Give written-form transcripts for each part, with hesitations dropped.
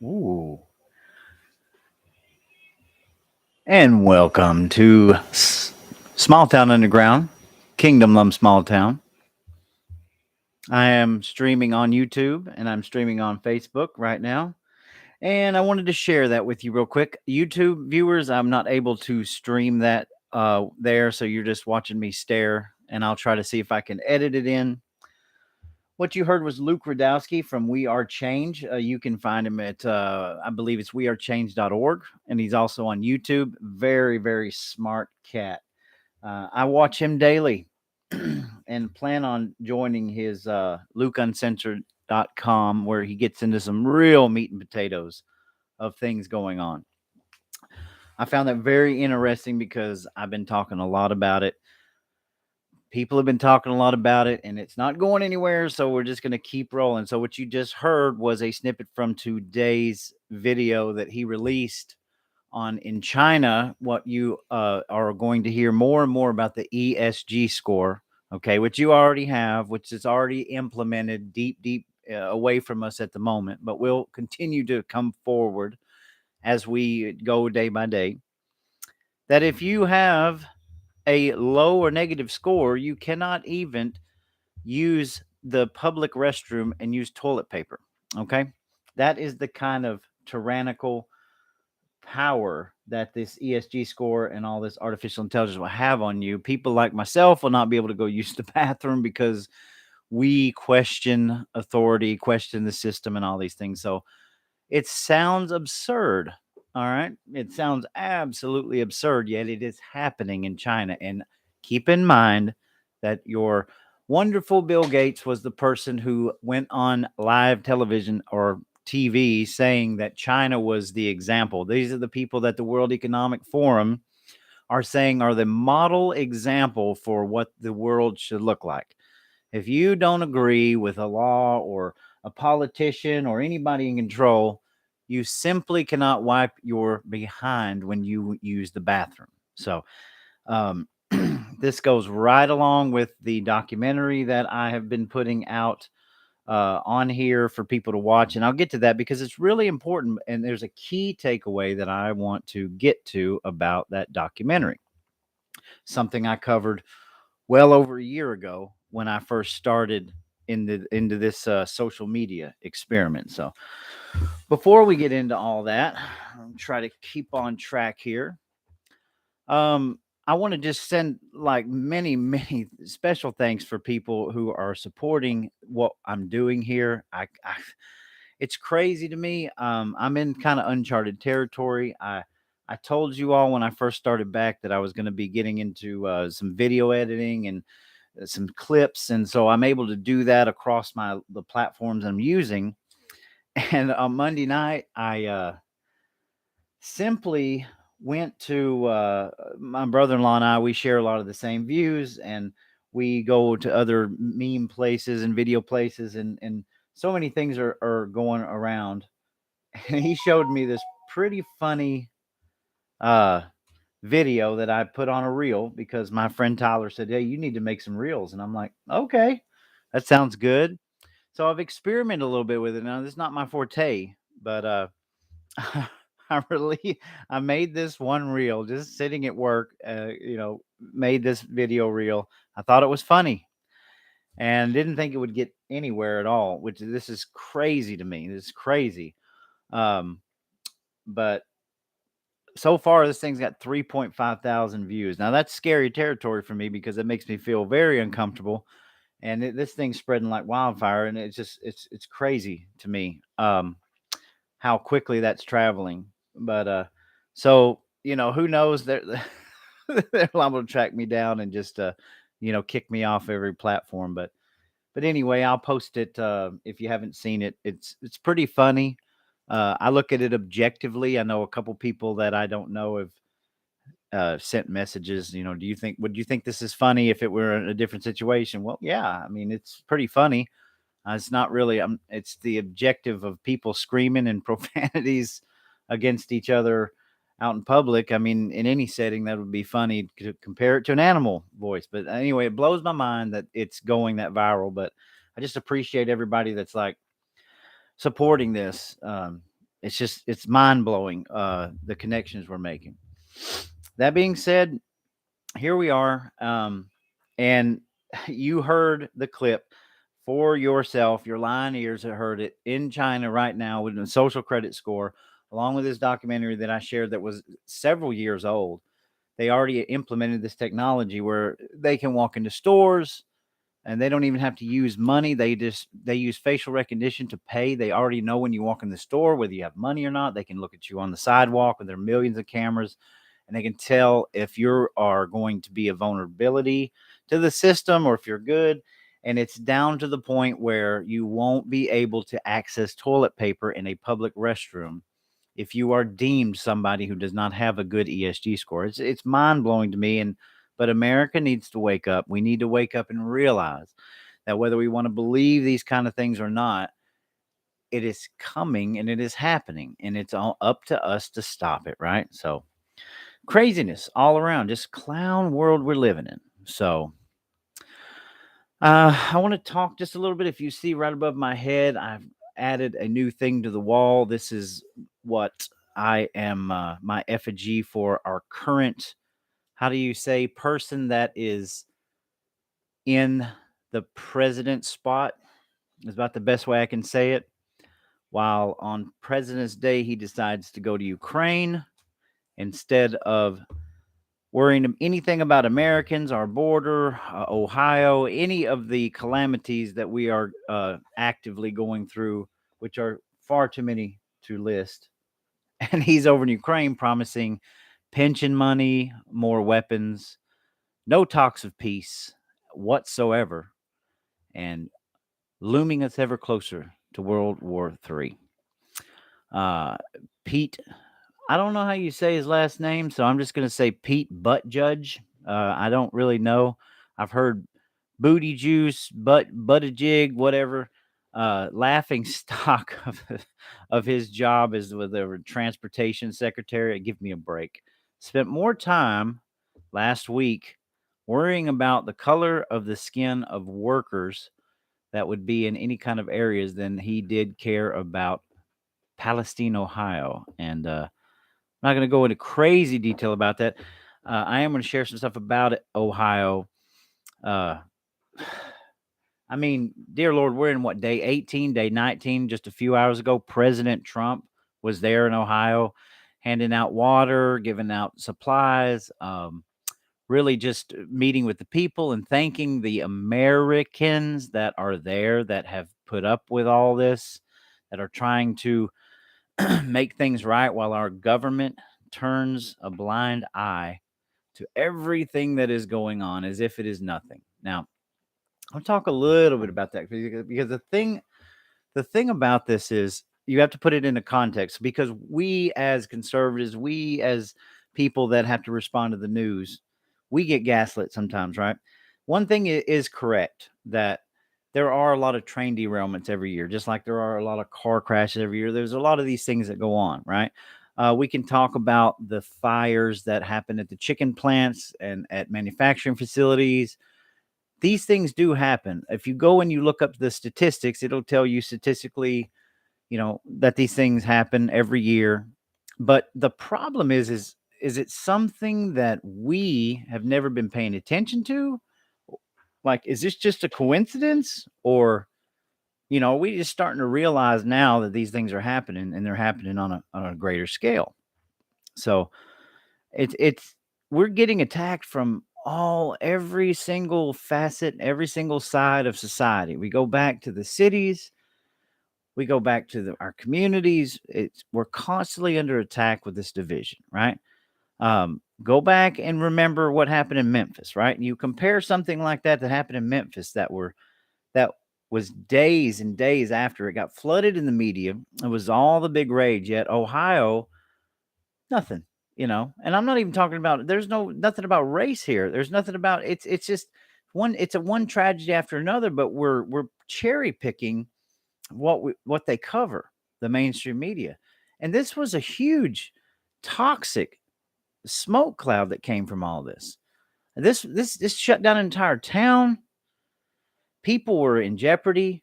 Ooh. And welcome to Small Town Underground, Kingdom Lum Small Town. I am streaming on YouTube and I'm streaming on Facebook right now. And I wanted to share that with you real quick. YouTube viewers, I'm not able to stream that there, so you're just watching me stare, and I'll try to see if I can edit it in. What you heard was Luke Radowski from We Are Change. You can find him at, I believe it's wearechange.org, and he's also on YouTube. Very, very smart cat. I watch him daily and plan on joining his lukeuncensored.com, where he gets into some real meat and potatoes of things going on. I found that very interesting because I've been talking a lot about it. People have been talking a lot about it and it's not going anywhere. So we're just going to keep rolling. So, what you just heard was a snippet from today's video that he released on in China. What you are going to hear more and more about the ESG score, okay, which you already have, which is already implemented deep away from us at the moment, but will continue to come forward as we go day by day. That if you have a low or negative score, you cannot even use the public restroom and use toilet paper. Okay. That is the kind of tyrannical power that this ESG score and all this artificial intelligence will have on you. People like myself will not be able to go use the bathroom because we question authority, question the system, and all these things. So it sounds absurd. All right. It sounds absolutely absurd, yet it is happening in China. And keep in mind that your wonderful Bill Gates was the person who went on live television or TV saying that China was the example. These are the people that the World Economic Forum are saying are the model example for what the world should look like. If you don't agree with a law or a politician or anybody in control, you simply cannot wipe your behind when you use the bathroom. So, this goes right along with the documentary that I have been putting out on here for people to watch. And I'll get to that because it's really important. And there's a key takeaway that I want to get to about that documentary. Something I covered well over a year ago when I first started into this social media experiment. So before we get into all that, I'll try to keep on track here. I want to just send like many special thanks for people who are supporting what I'm doing here. It's crazy to me. I'm in kind of uncharted territory. I told you all when I first started back that I was going to be getting into some video editing and some clips, and so I'm able to do that across the platforms I'm using. And on Monday night, I simply went to my brother-in-law and I. We share a lot of the same views, and we go to other meme places and video places, and so many things are going around. And he showed me this pretty funny uh video that I put on a reel because my friend Tyler said, "Hey, you need to make some reels." And I'm like, "Okay, that sounds good." So I've experimented a little bit with it. Now, this is not my forte, but I made this one reel just sitting at work, made this video reel. I thought it was funny and didn't think it would get anywhere at all, which this is crazy to me. This is crazy. Um, but so far this thing's got 3.5 thousand views. Now that's scary territory for me because it makes me feel very uncomfortable, and this thing's spreading like wildfire, and it's crazy to me how quickly that's traveling. But so who knows, they're liable to track me down and just kick me off every platform. But anyway, I'll post it if you haven't seen it. It's pretty funny. I look at it objectively. I know a couple people that I don't know have sent messages. Do you think would you think this is funny if it were in a different situation? Well, yeah. I mean, it's pretty funny. It's not really. It's the objective of people screaming and profanities against each other out in public. I mean, in any setting, that would be funny to compare it to an animal voice. But anyway, it blows my mind that it's going that viral. But I just appreciate everybody that's like supporting this. It's mind blowing. The connections we're making. That being said, here we are. And you heard the clip for yourself. Your lying ears have heard it in China right now with a social credit score, along with this documentary that I shared that was several years old. They already implemented this technology where they can walk into stores and they don't even have to use money. They use facial recognition to pay. They already know when you walk in the store whether you have money or not. They can look at you on the sidewalk with their millions of cameras, and they can tell if you are going to be a vulnerability to the system or if you're good. And it's down to the point where you won't be able to access toilet paper in a public restroom if you are deemed somebody who does not have a good ESG score. It's mind blowing to me. But America needs to wake up. We need to wake up and realize that whether we want to believe these kind of things or not, it is coming and it is happening, and it's all up to us to stop it, right? So craziness all around, just clown world we're living in. So I want to talk just a little bit. If you see right above my head, I've added a new thing to the wall. This is what I am my effigy for our current, how do you say, person that is in the president spot, is about the best way I can say it. While on President's Day, he decides to go to Ukraine instead of worrying anything about Americans, our border, Ohio, any of the calamities that we are actively going through, which are far too many to list. And he's over in Ukraine promising pension money, more weapons, no talks of peace whatsoever, and looming us ever closer to World War III. Pete, I don't know how you say his last name, so I'm just going to say Pete Butt Judge. I don't really know. I've heard booty juice, buttajig, whatever. Laughing stock of his job as with the transportation secretary. Give me a break. Spent more time last week worrying about the color of the skin of workers that would be in any kind of areas than he did care about Palestine, Ohio. And I'm not going to go into crazy detail about that. I am going to share some stuff about it, Ohio. Uh, I mean, dear Lord, we're in what, day 18, day 19? Just a few hours ago, President Trump was there in Ohio handing out water, giving out supplies, really just meeting with the people and thanking the Americans that are there that have put up with all this, that are trying to make things right while our government turns a blind eye to everything that is going on as if it is nothing. Now, I'll talk a little bit about that because the thing about this is you have to put it into context, because we as conservatives, we as people that have to respond to the news, we get gaslit sometimes, right? One thing is correct, that there are a lot of train derailments every year, just like there are a lot of car crashes every year. There's a lot of these things that go on, right? We can talk about the fires that happen at the chicken plants and at manufacturing facilities. These things do happen. If you go and you look up the statistics, it'll tell you statistically, that these things happen every year. But the problem is it something that we have never been paying attention to? Like, is this just a coincidence, or are we just starting to realize now that these things are happening, and they're happening on a greater scale? So it's we're getting attacked from every single facet, every single side of society. We go back to the cities, we go back to our communities. We're constantly under attack with this division, right? Go back and remember what happened in Memphis, right? You compare something like that happened in Memphis that were was days and days after it got flooded in the media. It was all the big rage. Yet Ohio, nothing, And I'm not even talking about. There's nothing about race here. There's nothing about it's. It's just one. It's a one tragedy after another. But we're cherry picking what they cover, the mainstream media, and this was a huge, toxic smoke cloud that came from all this. This shut down an entire town. People were in jeopardy.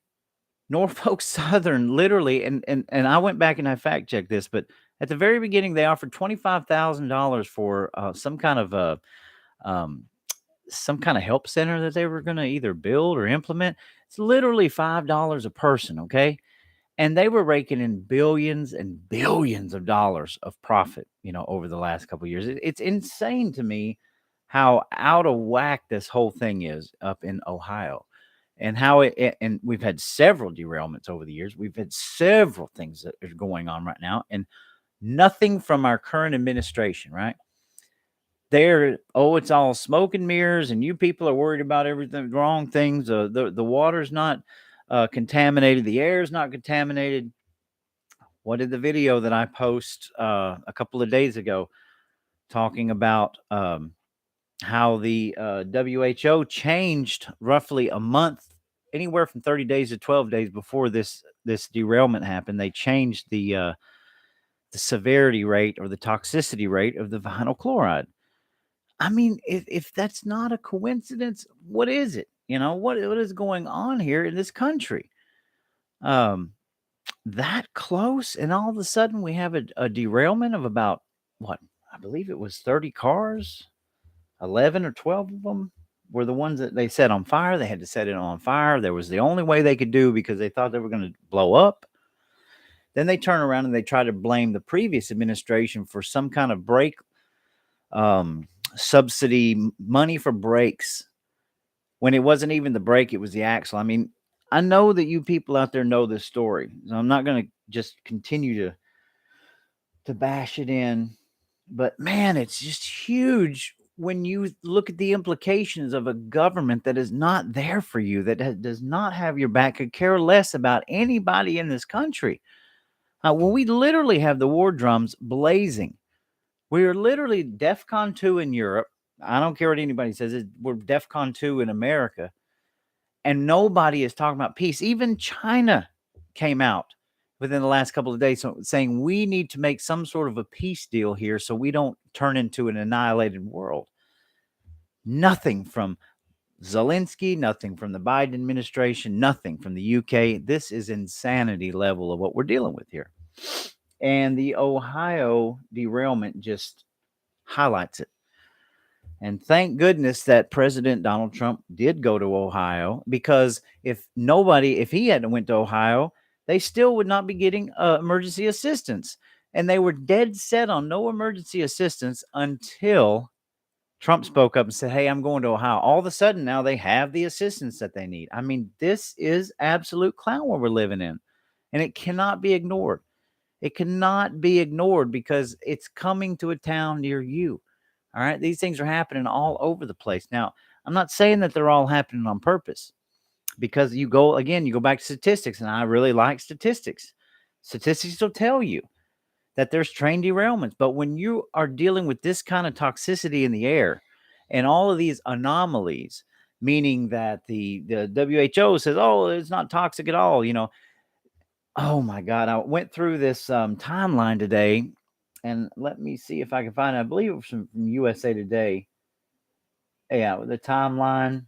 Norfolk Southern, literally, and I went back and I fact checked this, but at the very beginning, they offered $25,000 for um, some kind of help center that they were going to either build or implement. It's literally $5 a person, okay? And they were raking in billions and billions of dollars of profit, over the last couple of years. It's insane to me how out of whack this whole thing is up in Ohio, and how and we've had several derailments over the years. We've had several things that are going on right now, and nothing from our current administration, right? It's all smoke and mirrors, and you people are worried about everything, wrong things. The water's not contaminated, the air is not contaminated. What did the video that I post a couple of days ago talking about how the WHO changed roughly a month, anywhere from 30 days to 12 days before this derailment happened? They changed the severity rate or the toxicity rate of the vinyl chloride. I mean, if that's not a coincidence, what is it? What is going on here in this country? That close, and all of a sudden we have a derailment of about what? I believe it was 30 cars. 11 or 12 of them were the ones that they set on fire. They had to set it on fire. There was the only way they could do, because they thought they were going to blow up. Then they turn around and they try to blame the previous administration for some kind of brake subsidy money for brakes, when it wasn't even the brake, it was the axle. I mean, I know that you people out there know this story, so I'm not going to just continue to bash it in. But man, it's just huge when you look at the implications of a government that is not there for you, that does not have your back, could care less about anybody in this country. Well, we literally have the war drums blazing. We are literally DEFCON 2 in Europe. I don't care what anybody says. We're DEFCON 2 in America. And nobody is talking about peace. Even China came out within the last couple of days saying we need to make some sort of a peace deal here so we don't turn into an annihilated world. Nothing from Zelensky, nothing from the Biden administration, nothing from the UK. This is insanity level of what we're dealing with here. And the Ohio derailment just highlights it. And thank goodness that President Donald Trump did go to Ohio, because if he hadn't went to Ohio, they still would not be getting emergency assistance. And they were dead set on no emergency assistance until Trump spoke up and said, hey, I'm going to Ohio. All of a sudden, now they have the assistance that they need. I mean, this is absolute clown world we're living in, and it cannot be ignored. It cannot be ignored because it's coming to a town near you. All right. These things are happening all over the place. Now, I'm not saying that they're all happening on purpose, because you go back to statistics, and I really like statistics. Statistics will tell you that there's train derailments. But when you are dealing with this kind of toxicity in the air and all of these anomalies, meaning that the WHO says, oh, it's not toxic at all, oh my God, I went through this timeline today, and let me see if I can find it. I believe it was from USA Today. Yeah, the timeline.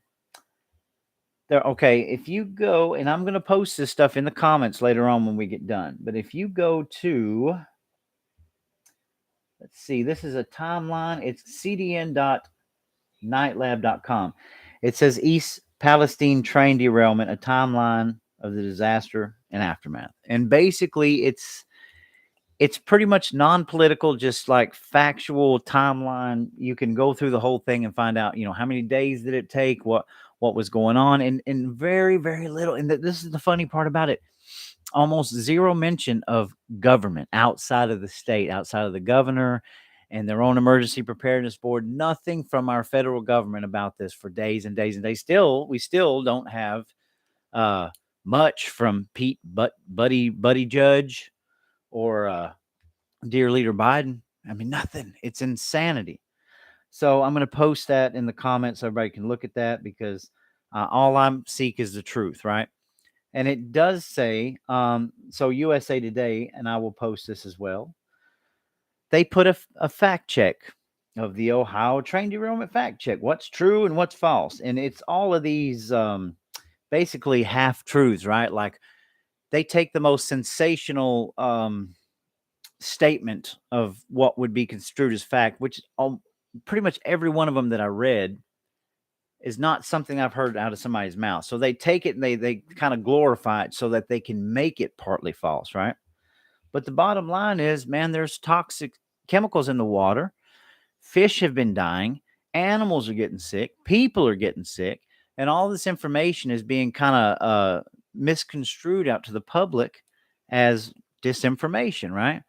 There, okay, if you go, and I'm going to post this stuff in the comments later on when we get done, but if you go to, let's see, this is a timeline. It's cdn.nightlab.com. It says East Palestine train derailment, a timeline of the disaster and aftermath. And basically, it's pretty much non-political, just like factual timeline. You can go through the whole thing and find out, how many days did it take, what was going on, and very, very little. And this is the funny part about it. Almost zero mention of government outside of the state, outside of the governor and their own emergency preparedness board. Nothing from our federal government about this for days and days and days. We still don't have much from Buddy Judge or Dear Leader Biden. I mean, nothing. It's insanity. So I'm going to post that in the comments so everybody can look at that, because all I'm seek is the truth, right? And it does say, so USA Today, and I will post this as well. They put a fact check of the Ohio train derailment fact check. What's true and what's false? And it's all of these basically half truths, right? Like they take the most sensational statement of what would be construed as fact, which pretty much every one of them that I read is not something I've heard out of somebody's mouth. So they take it and they kind of glorify it so that they can make it partly false, right? But the bottom line is, man, there's toxic chemicals in the water. Fish have been dying. Animals are getting sick. People are getting sick. And all this information is being kind of misconstrued out to the public as disinformation, right?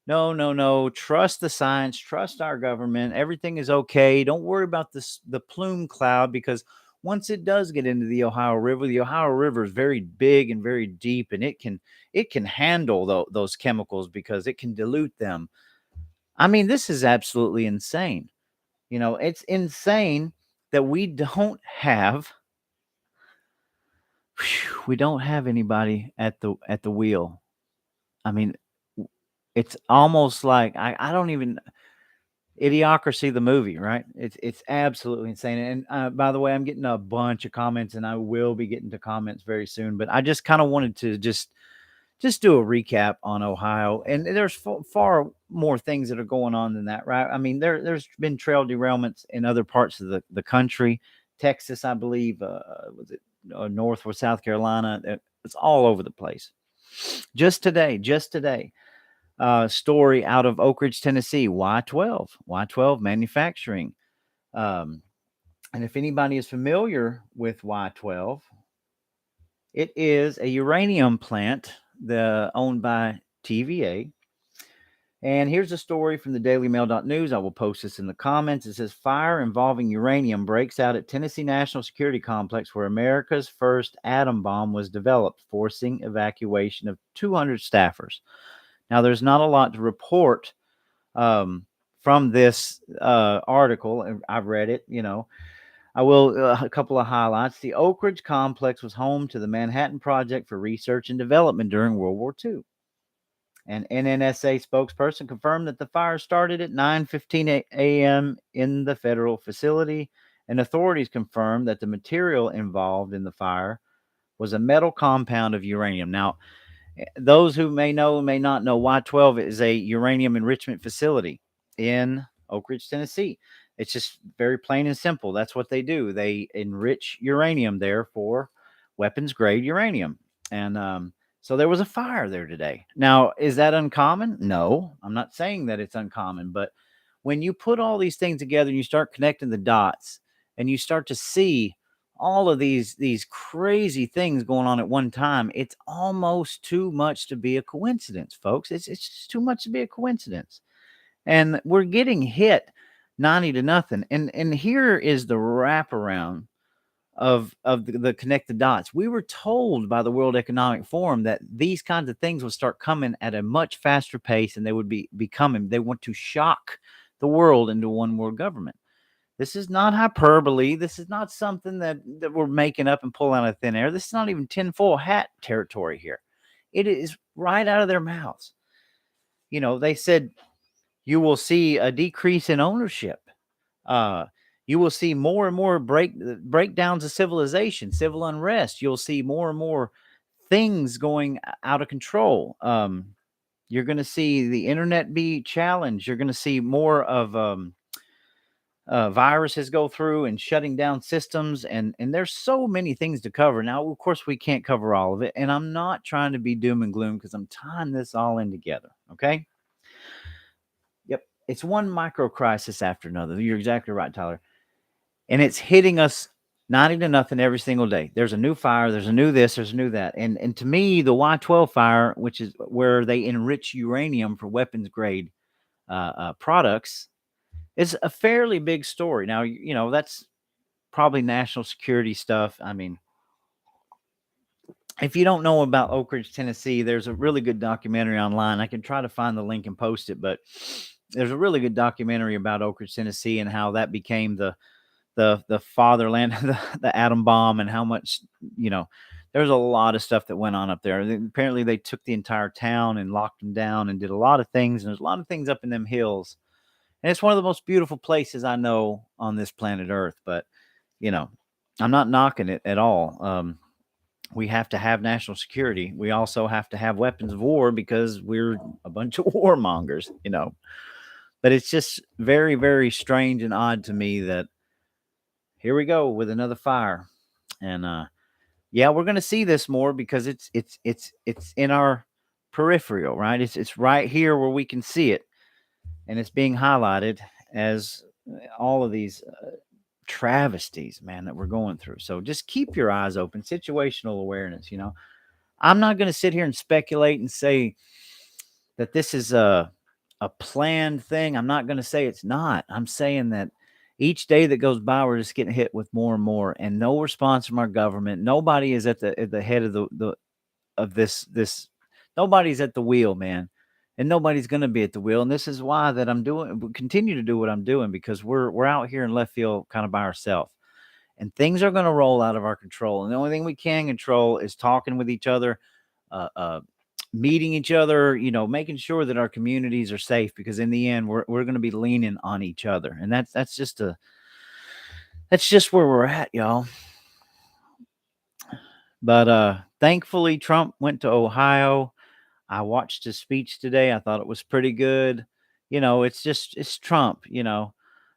No, no, no. Trust the science. Trust our government. Everything is okay. Don't worry about the plume cloud, because once it does get into the Ohio River is very big and very deep, and it can handle those chemicals because it can dilute them. I mean, this is absolutely insane. It's insane that we don't have anybody at the wheel. I mean, it's almost like I don't even Idiocracy, the movie, right? It's absolutely insane. And by the way, I'm getting a bunch of comments, and I will be getting to comments very soon. But I just kind of wanted to just do a recap on Ohio, and there's far more things that are going on than that, right? I mean, there's been trail derailments in other parts of the country, Texas, I believe, was it North or South Carolina? It's all over the place. Just today, story out of Oak Ridge, Tennessee, Y12 manufacturing. Um, and if anybody is familiar with Y12, it is a uranium plant owned by TVA. And here's a story from the dailymail.news. I will post this in the comments. It says fire involving uranium breaks out at Tennessee National Security Complex, where America's first atom bomb was developed, forcing evacuation of 200 staffers. Now, there's not a lot to report from this article, and I've read it. I will a couple of highlights. The Oak Ridge complex was home to the Manhattan Project for Research and Development during World War II. An NNSA spokesperson confirmed that the fire started at 9:15 a.m. in the federal facility, and authorities confirmed that the material involved in the fire was a metal compound of uranium. Now, those who may know may not know, Y12 is a uranium enrichment facility in Oak Ridge, Tennessee. It's just very plain and simple. That's what they do. They enrich uranium there for weapons grade uranium. And so there was a fire there today. Now, is that uncommon? No, I'm not saying that it's uncommon, but when you put all these things together and you start connecting the dots and you start to see all of these crazy things going on at one time, it's almost too much to be a coincidence, folks. It's just too much to be a coincidence. And we're getting hit 90-0. And here is the wraparound of the connect the dots. We were told by the World Economic Forum that these kinds of things would start coming at a much faster pace, and they would be coming. They want to shock the world into one world government. This is not hyperbole. This is not something that we're making up and pulling out of thin air. This is not even tinfoil hat territory here. It is right out of their mouths. They said you will see a decrease in ownership. You will see more and more breakdowns of civilization, civil unrest. You'll see more and more things going out of control. You're going to see the internet be challenged. You're going to see more of viruses go through and shutting down systems, and there's so many things to cover. Now, of course, we can't cover all of it, and I'm not trying to be doom and gloom because I'm tying this all in together. Okay. Yep. It's one micro crisis after another. You're exactly right, Tyler. And it's hitting us 90-0 every single day. There's a new fire, there's a new this, there's a new that. And to me, the Y12 fire, which is where they enrich uranium for weapons grade products, is a fairly big story. Now, that's probably national security stuff. I mean, if you don't know about Oak Ridge, Tennessee, there's a really good documentary online. I can try to find the link and post it, but there's a really good documentary about Oak Ridge, Tennessee, and how that became the fatherland, the atom bomb, and how much, you know, there's a lot of stuff that went on up there. Apparently, they took the entire town and locked them down and did a lot of things. And there's a lot of things up in them hills, and it's one of the most beautiful places I know on this planet Earth. But you know, I'm not knocking it at all. We have to have national security. We also have to have weapons of war because we're a bunch of warmongers, you know. But it's just very, very strange and odd to me that here we go with another fire. And yeah, we're gonna see this more because it's in our peripheral, right? It's right here where we can see it, and it's being highlighted as all of these travesties, man, that we're going through. So just keep your eyes open, situational awareness. You know, I'm not going to sit here and speculate and say that this is a planned thing. I'm not going to say it's not. I'm saying that each day that goes by, we're just getting hit with more and more, and no response from our government. Nobody is at the head of the of this. Nobody's at the wheel, man, and nobody's going to be at the wheel. And this is why that I'm doing, continue to do what I'm doing, because we're out here in left field, kind of by ourselves, and things are going to roll out of our control. And the only thing we can control is talking with each other, uh, uh, meeting each other, you know, making sure that our communities are safe, because in the end, we're going to be leaning on each other. And that's just where we're at, y'all. But thankfully, Trump went to Ohio. I watched his speech today. I thought it was pretty good. You know, it's Trump, you know.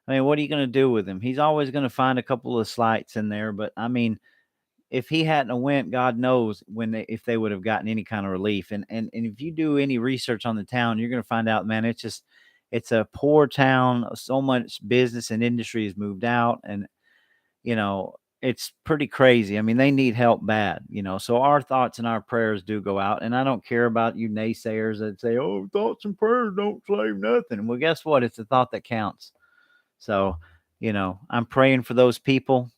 I mean, what are you going to do with him? He's always going to find a couple of slights in there, but I mean, if he hadn't have went, God knows if they would have gotten any kind of relief. And if you do any research on the town, you're going to find out, man, it's a poor town. So much business and industry has moved out, and you know, it's pretty crazy. I mean, they need help bad, you know. So our thoughts and our prayers do go out. And I don't care about you naysayers that say, "Oh, thoughts and prayers don't save nothing." Well, guess what? It's the thought that counts. So, you know, I'm praying for those people.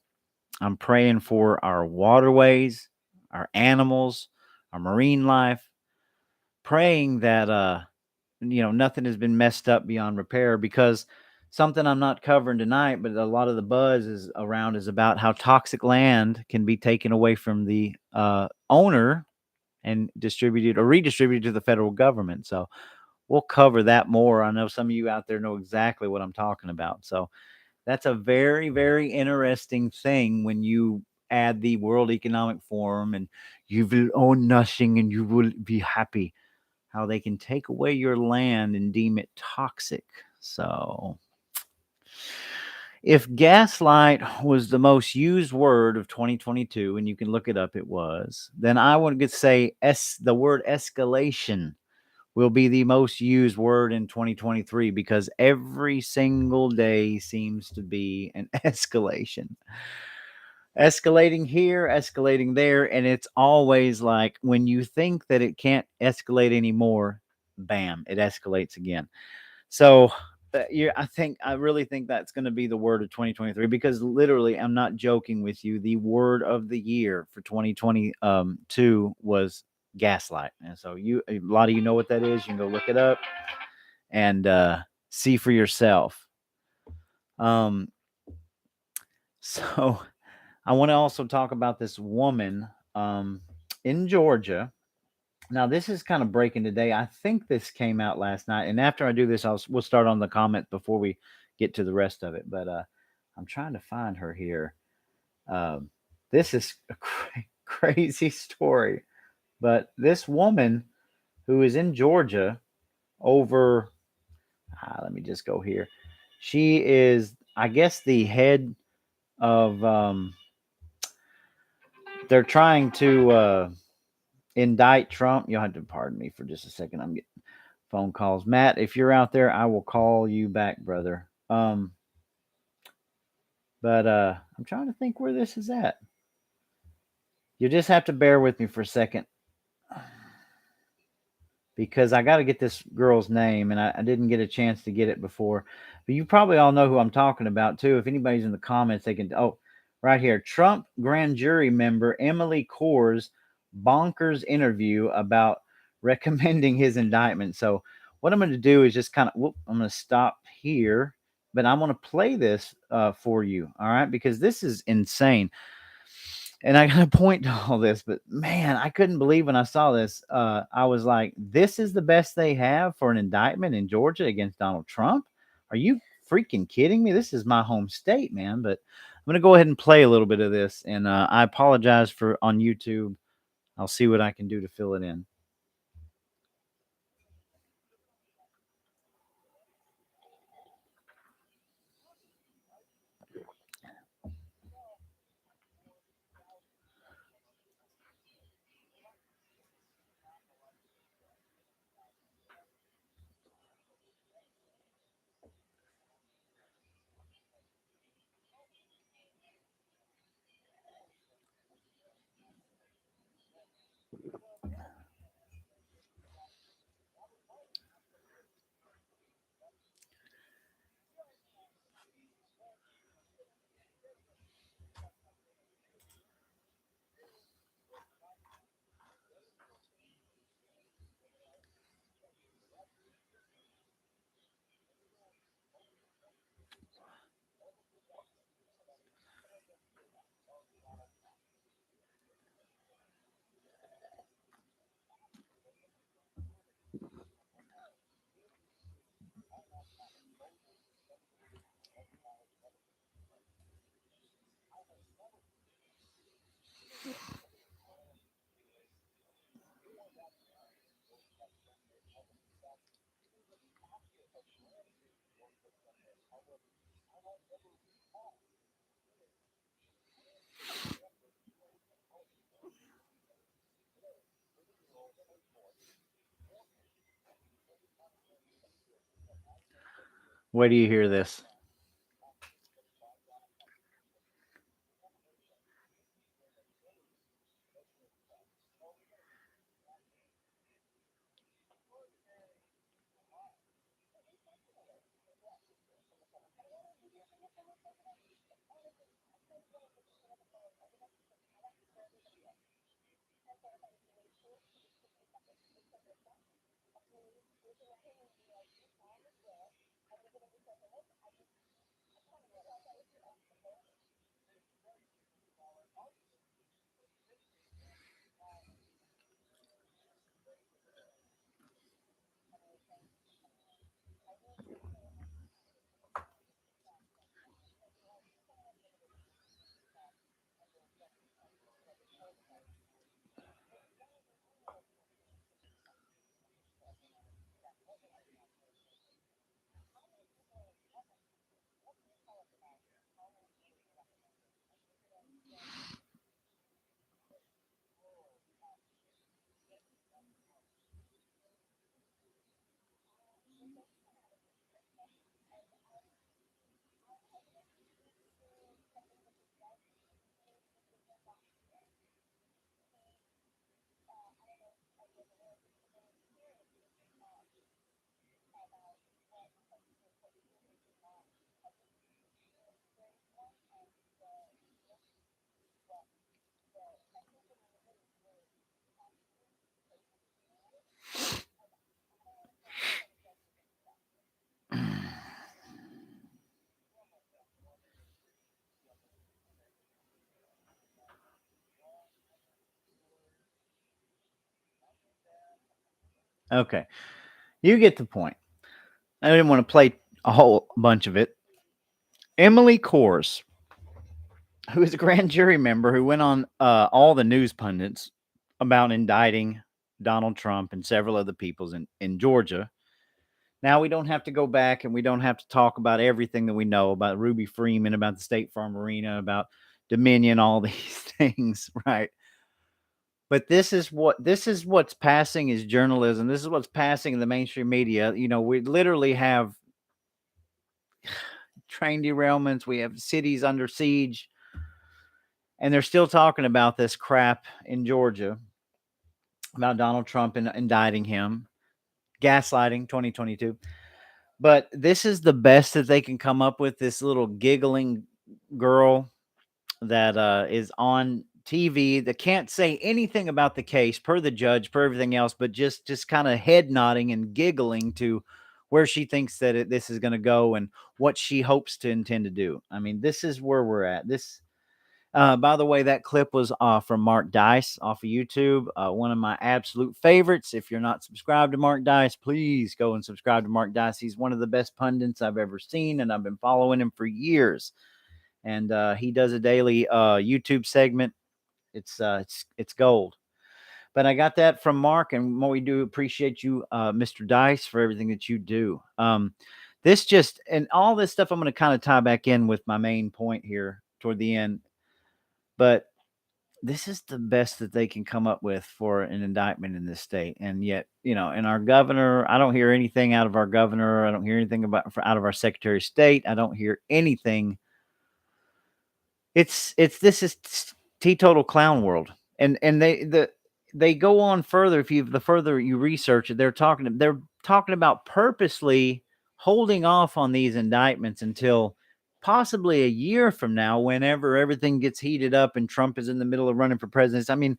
I'm praying for our waterways, our animals, our marine life, praying that you know, nothing has been messed up beyond repair, because something I'm not covering tonight, but a lot of the buzz is around is about how toxic land can be taken away from the owner and distributed or redistributed to the federal government. So we'll cover that more. I know some of you out there know exactly what I'm talking about. So that's a very, very interesting thing when you add the World Economic Forum and you will own nothing and you will be happy. How they can take away your land and deem it toxic. So, if gaslight was the most used word of 2022, and you can look it up, it was, then I would say the word escalation will be the most used word in 2023, because every single day seems to be an escalation. Escalating here, escalating there, and it's always like when you think that it can't escalate anymore, bam, it escalates again. So, I really think that's going to be the word of 2023, because literally, I'm not joking with you. The word of the year for 2022 was gaslight, and so a lot of you know what that is. You can go look it up and see for yourself. Um, so I want to also talk about this woman in Georgia. Now, this is kind of breaking today. I think this came out last night. And after I do this, we'll start on the comments before we get to the rest of it. But I'm trying to find her here. Um, this is a crazy story. But this woman who is in Georgia over, let me just go here. She is, I guess, the head of, they're trying to indict Trump. You'll have to pardon me for just a second. I'm getting phone calls. Matt, if you're out there, I will call you back, brother. But I'm trying to think where this is at. You just have to bear with me for a second, because I got to get this girl's name, and I didn't get a chance to get it before. But you probably all know who I'm talking about too. If anybody's in the comments, they can. Oh, right here, Trump grand jury member Emily Kors bonkers interview about recommending his indictment. So what I'm going to do is just kind of, whoop, I'm going to stop here, but I'm going to play this for you. All right, because this is insane. And I got to point to all this, but man, I couldn't believe when I saw this. I was like, this is the best they have for an indictment in Georgia against Donald Trump. Are you freaking kidding me? This is my home state, man. But I'm going to go ahead and play a little bit of this. And I apologize for on YouTube. I'll see what I can do to fill it in. Where do you hear this? Okay, you get the point. I didn't want to play a whole bunch of it. Emily Kors, who is a grand jury member who went on all the news pundits about indicting Donald Trump and several other peoples in Georgia. Now we don't have to go back and we don't have to talk about everything that we know about Ruby Freeman, about the State Farm Arena, about Dominion, all these things, right? But this is what's passing is journalism. This is what's passing in the mainstream media. You know, we literally have train derailments, we have cities under siege, and they're still talking about this crap in Georgia about Donald Trump and indicting him, gaslighting 2022. But this is the best that they can come up with. This little giggling girl that is on TV that can't say anything about the case per the judge, per everything else, but just kind of head nodding and giggling to where she thinks that this is going to go and what she hopes to intend to do. I mean, this is where we're at. This, by the way, that clip was from Mark Dice off of YouTube. One of my absolute favorites. If you're not subscribed to Mark Dice, please go and subscribe to Mark Dice. He's one of the best pundits I've ever seen, and I've been following him for years. And he does a daily YouTube segment. It's gold. But I got that from Mark, and we do appreciate you, Mr. Dice, for everything that you do. This just, and all this stuff I'm going to kind of tie back in with my main point here toward the end. But this is the best that they can come up with for an indictment in this state. And yet, and our governor, I don't hear anything out of our governor. I don't hear anything out of our Secretary of State. I don't hear anything. This is teetotal clown world. And they go on further. The further you research it, they're talking about purposely holding off on these indictments until possibly a year from now, whenever everything gets heated up and Trump is in the middle of running for president. I mean,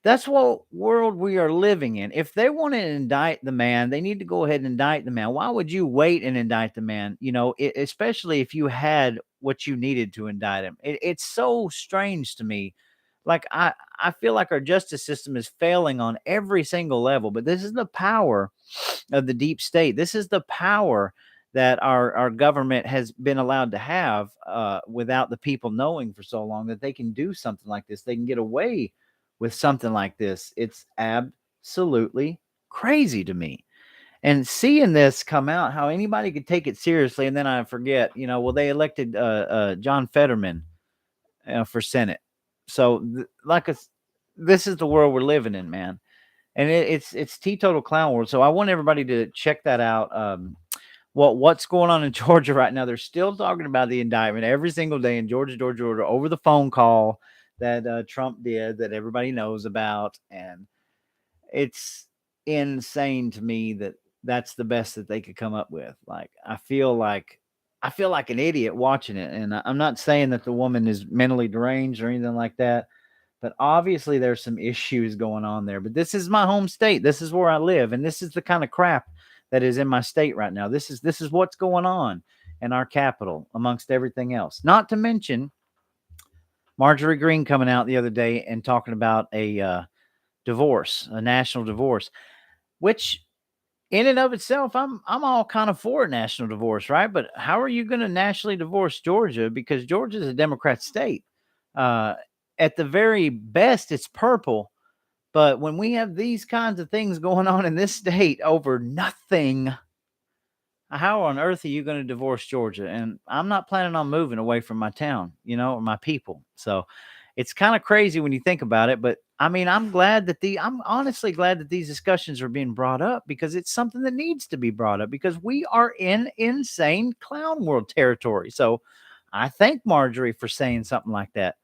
that's what world we are living in. If they want to indict the man, they need to go ahead and indict the man. Why would you wait and indict the man? Especially if you had what you needed to indict him. It's so strange to me. Like, I feel like our justice system is failing on every single level, but this is the power of the deep state. This is the power that our government has been allowed to have without the people knowing for so long that they can do something like this. They can get away with something like this. It's absolutely crazy to me. And seeing this come out, how anybody could take it seriously, and then I forget, they elected John Fetterman for Senate. So this is the world we're living in, man. And it's teetotal clown world. So I want everybody to check that out. What's going on in Georgia right now? They're still talking about the indictment every single day in Georgia over the phone call that Trump did that everybody knows about. And it's insane to me that that's the best that they could come up with. Like, I feel like an idiot watching it. And I'm not saying that the woman is mentally deranged or anything like that, but obviously there's some issues going on there. But this is my home state. This is where I live. And this is the kind of crap that is in my state right now. This is what's going on in our capital amongst everything else. Not to mention Marjorie Greene coming out the other day and talking about a divorce, a national divorce, which in and of itself, I'm all kind of for a national divorce, right? But how are you going to nationally divorce Georgia? Because Georgia is a Democrat state. At the very best, it's purple. But when we have these kinds of things going on in this state over nothing, how on earth are you going to divorce Georgia? And I'm not planning on moving away from my town, or my people. So it's kind of crazy when you think about it. But I mean, I'm honestly glad that these discussions are being brought up, because it's something that needs to be brought up, because we are in insane clown world territory. So I thank Marjorie for saying something like that,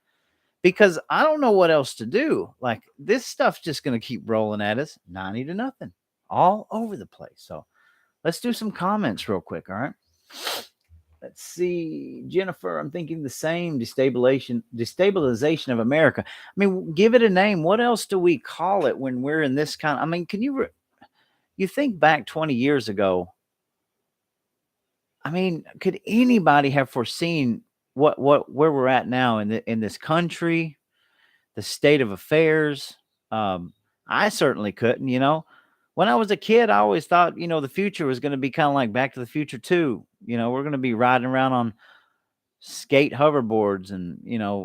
because I don't know what else to do. Like, this stuff's just going to keep rolling at us 90-0 all over the place. So let's do some comments real quick. All right. Let's see. Jennifer, I'm thinking the same. Destabilization of America. I mean, give it a name. What else do we call it when we're in this kind? I mean, can you think back 20 years ago? I mean, could anybody have foreseen where we're at now in this country, the state of affairs? I certainly couldn't. When I was a kid, I always thought, the future was going to be kind of like Back to the Future 2. We're going to be riding around on skate hoverboards, and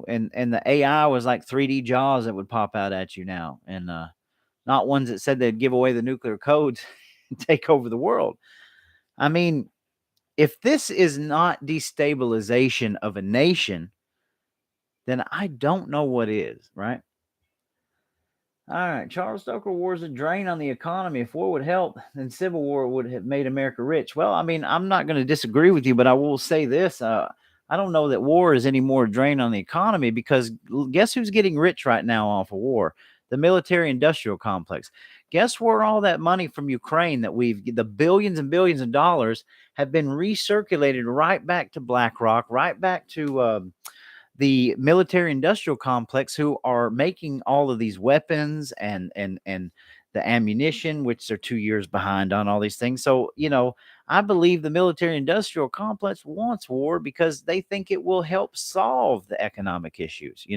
and the AI was like 3D Jaws that would pop out at you now, and not ones that said they'd give away the nuclear codes and take over the world. I mean, if this is not destabilization of a nation, then I don't know what is, right? All right. Charles Stoker, war is a drain on the economy. If war would help, then Civil War would have made America rich. Well, I mean, I'm not going to disagree with you, but I will say this. I don't know that war is any more a drain on the economy, because guess who's getting rich right now off of war? The military industrial complex. Guess where all that money from Ukraine that the billions and billions of dollars have been recirculated right back to BlackRock, right back to the military industrial complex who are making all of these weapons and the ammunition, which they're 2 years behind on all these things. So, I believe the military industrial complex wants war because they think it will help solve the economic issues.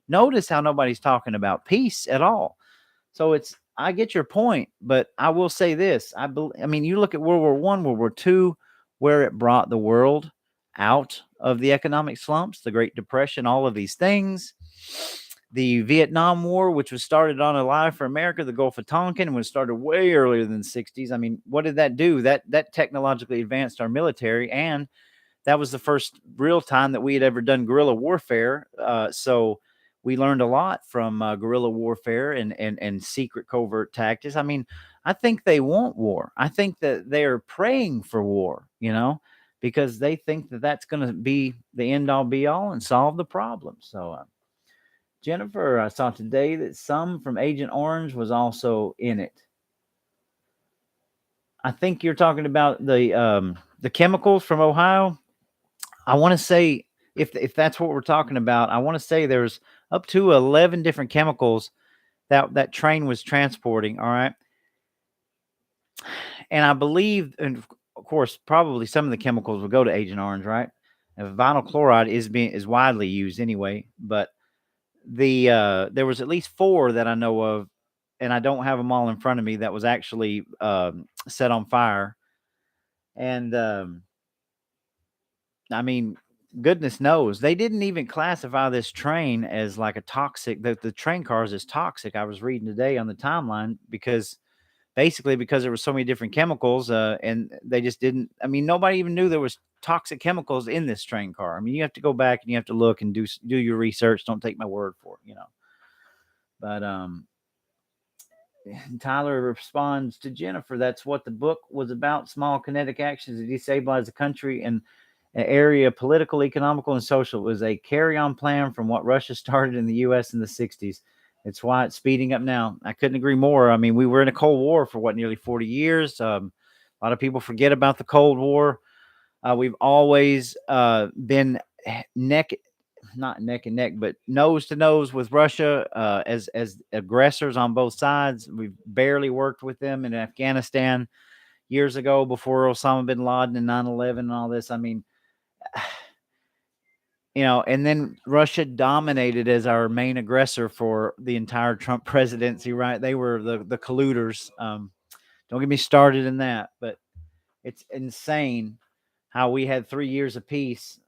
Notice how nobody's talking about peace at all. So I get your point, but I will say this. I mean, you look at World War One, World War Two, where it brought the world out of the economic slumps, the Great Depression, all of these things. The Vietnam War, which was started on a lie for America, the Gulf of Tonkin, was started way earlier than the 60s. I mean, what did that do? That technologically advanced our military, and that was the first real time that we had ever done guerrilla warfare. So we learned a lot from guerrilla warfare and secret covert tactics. I mean, I think they want war. I think that they're praying for war, because they think that that's going to be the end all be all and solve the problem. So, Jennifer, I saw today that some from Agent Orange was also in it. I think you're talking about the chemicals from Ohio. I want to say if that's what we're talking about, I want to say there's up to 11 different chemicals that train was transporting. All right, and I believe, and of course, probably some of the chemicals will go to Agent Orange, right? And vinyl chloride is widely used anyway, but there was at least four that I know of, and I don't have them all in front of me that was actually set on fire, and I mean, goodness knows they didn't even classify this train as like a toxic. The train cars as toxic. I was reading today on the timeline because basically because there were so many different chemicals, and they just didn't. I mean, nobody even knew there was toxic chemicals in this train car. I mean, you have to go back and you have to look and do your research. Don't take my word for it. But Tyler responds to Jennifer. That's what the book was about: small kinetic actions to destabilize the country and area, political, economical, and social. It was a carry-on plan from what Russia started in the U.S. in the 60s. It's why it's speeding up now. I couldn't agree more. I mean, we were in a Cold War for nearly 40 years. A lot of people forget about the Cold War. We've always been neck, not neck and neck, but nose to nose with Russia as aggressors on both sides. We've barely worked with them in Afghanistan years ago before Osama bin Laden and 9/11 and all this. I mean, and then Russia dominated as our main aggressor for the entire Trump presidency, right? They were the colluders. Don't get me started in that, but it's insane how we had 3 years of peace,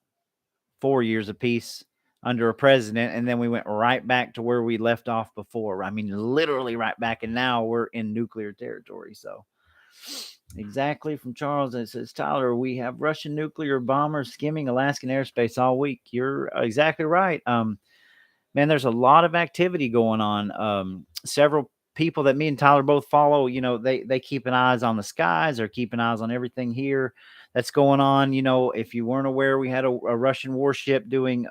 4 years of peace under a president, and then we went right back to where we left off before. I mean, literally right back, and now we're in nuclear territory. So exactly, from Charles. It says, Tyler, we have Russian nuclear bombers skimming Alaskan airspace all week. You're exactly right. Man, there's a lot of activity going on. Several people that me and Tyler both follow, they keep an eyes on the skies. They're keeping eyes on everything here that's going on. If you weren't aware, we had a Russian warship doing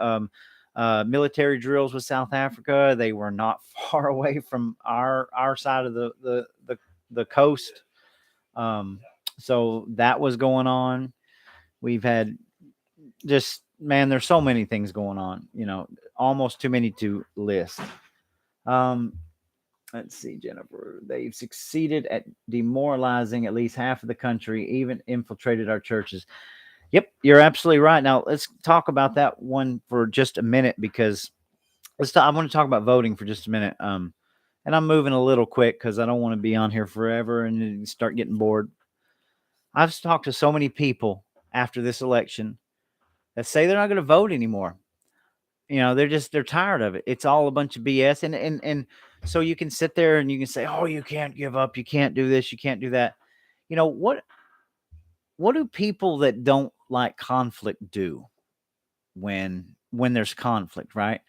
military drills with South Africa. They were not far away from our side of the coast. So that was going on. We've had just, man, there's so many things going on, almost too many to list. Let's see, Jennifer. They've succeeded at demoralizing at least half of the country, even infiltrated our churches. Yep, you're absolutely right. Now let's talk about that one for just a minute because I want to talk about voting for just a minute. And I'm moving a little quick because I don't want to be on here forever and start getting bored. I've talked to so many people after this election that say they're not going to vote anymore. They're tired of it. It's all a bunch of BS. And so you can sit there and you can say, oh, you can't give up. You can't do this. You can't do that. What do people that don't like conflict do when there's conflict, right?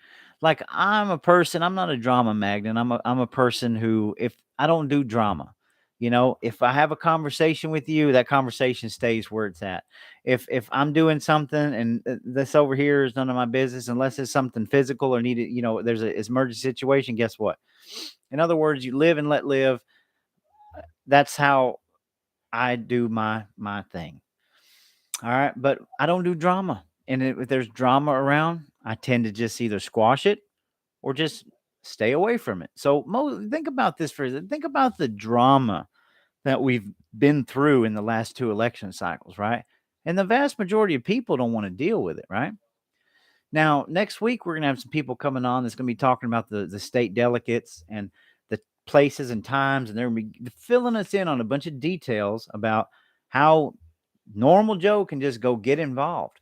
Like, I'm a person, I'm not a drama magnet. I'm a person who, if I don't do drama, if I have a conversation with you, that conversation stays where it's at. If I'm doing something and this over here is none of my business, unless it's something physical or needed, there's an emergency situation, guess what? In other words, you live and let live. That's how I do my thing. All right. But I don't do drama. And if there's drama around, I tend to just either squash it or just stay away from it. So think about this for think about the drama that we've been through in the last two election cycles, right? And the vast majority of people don't want to deal with it, right? Now, next week we're going to have some people coming on that's going to be talking about the state delegates and the places and times, and they're going to be filling us in on a bunch of details about how normal Joe can just go get involved.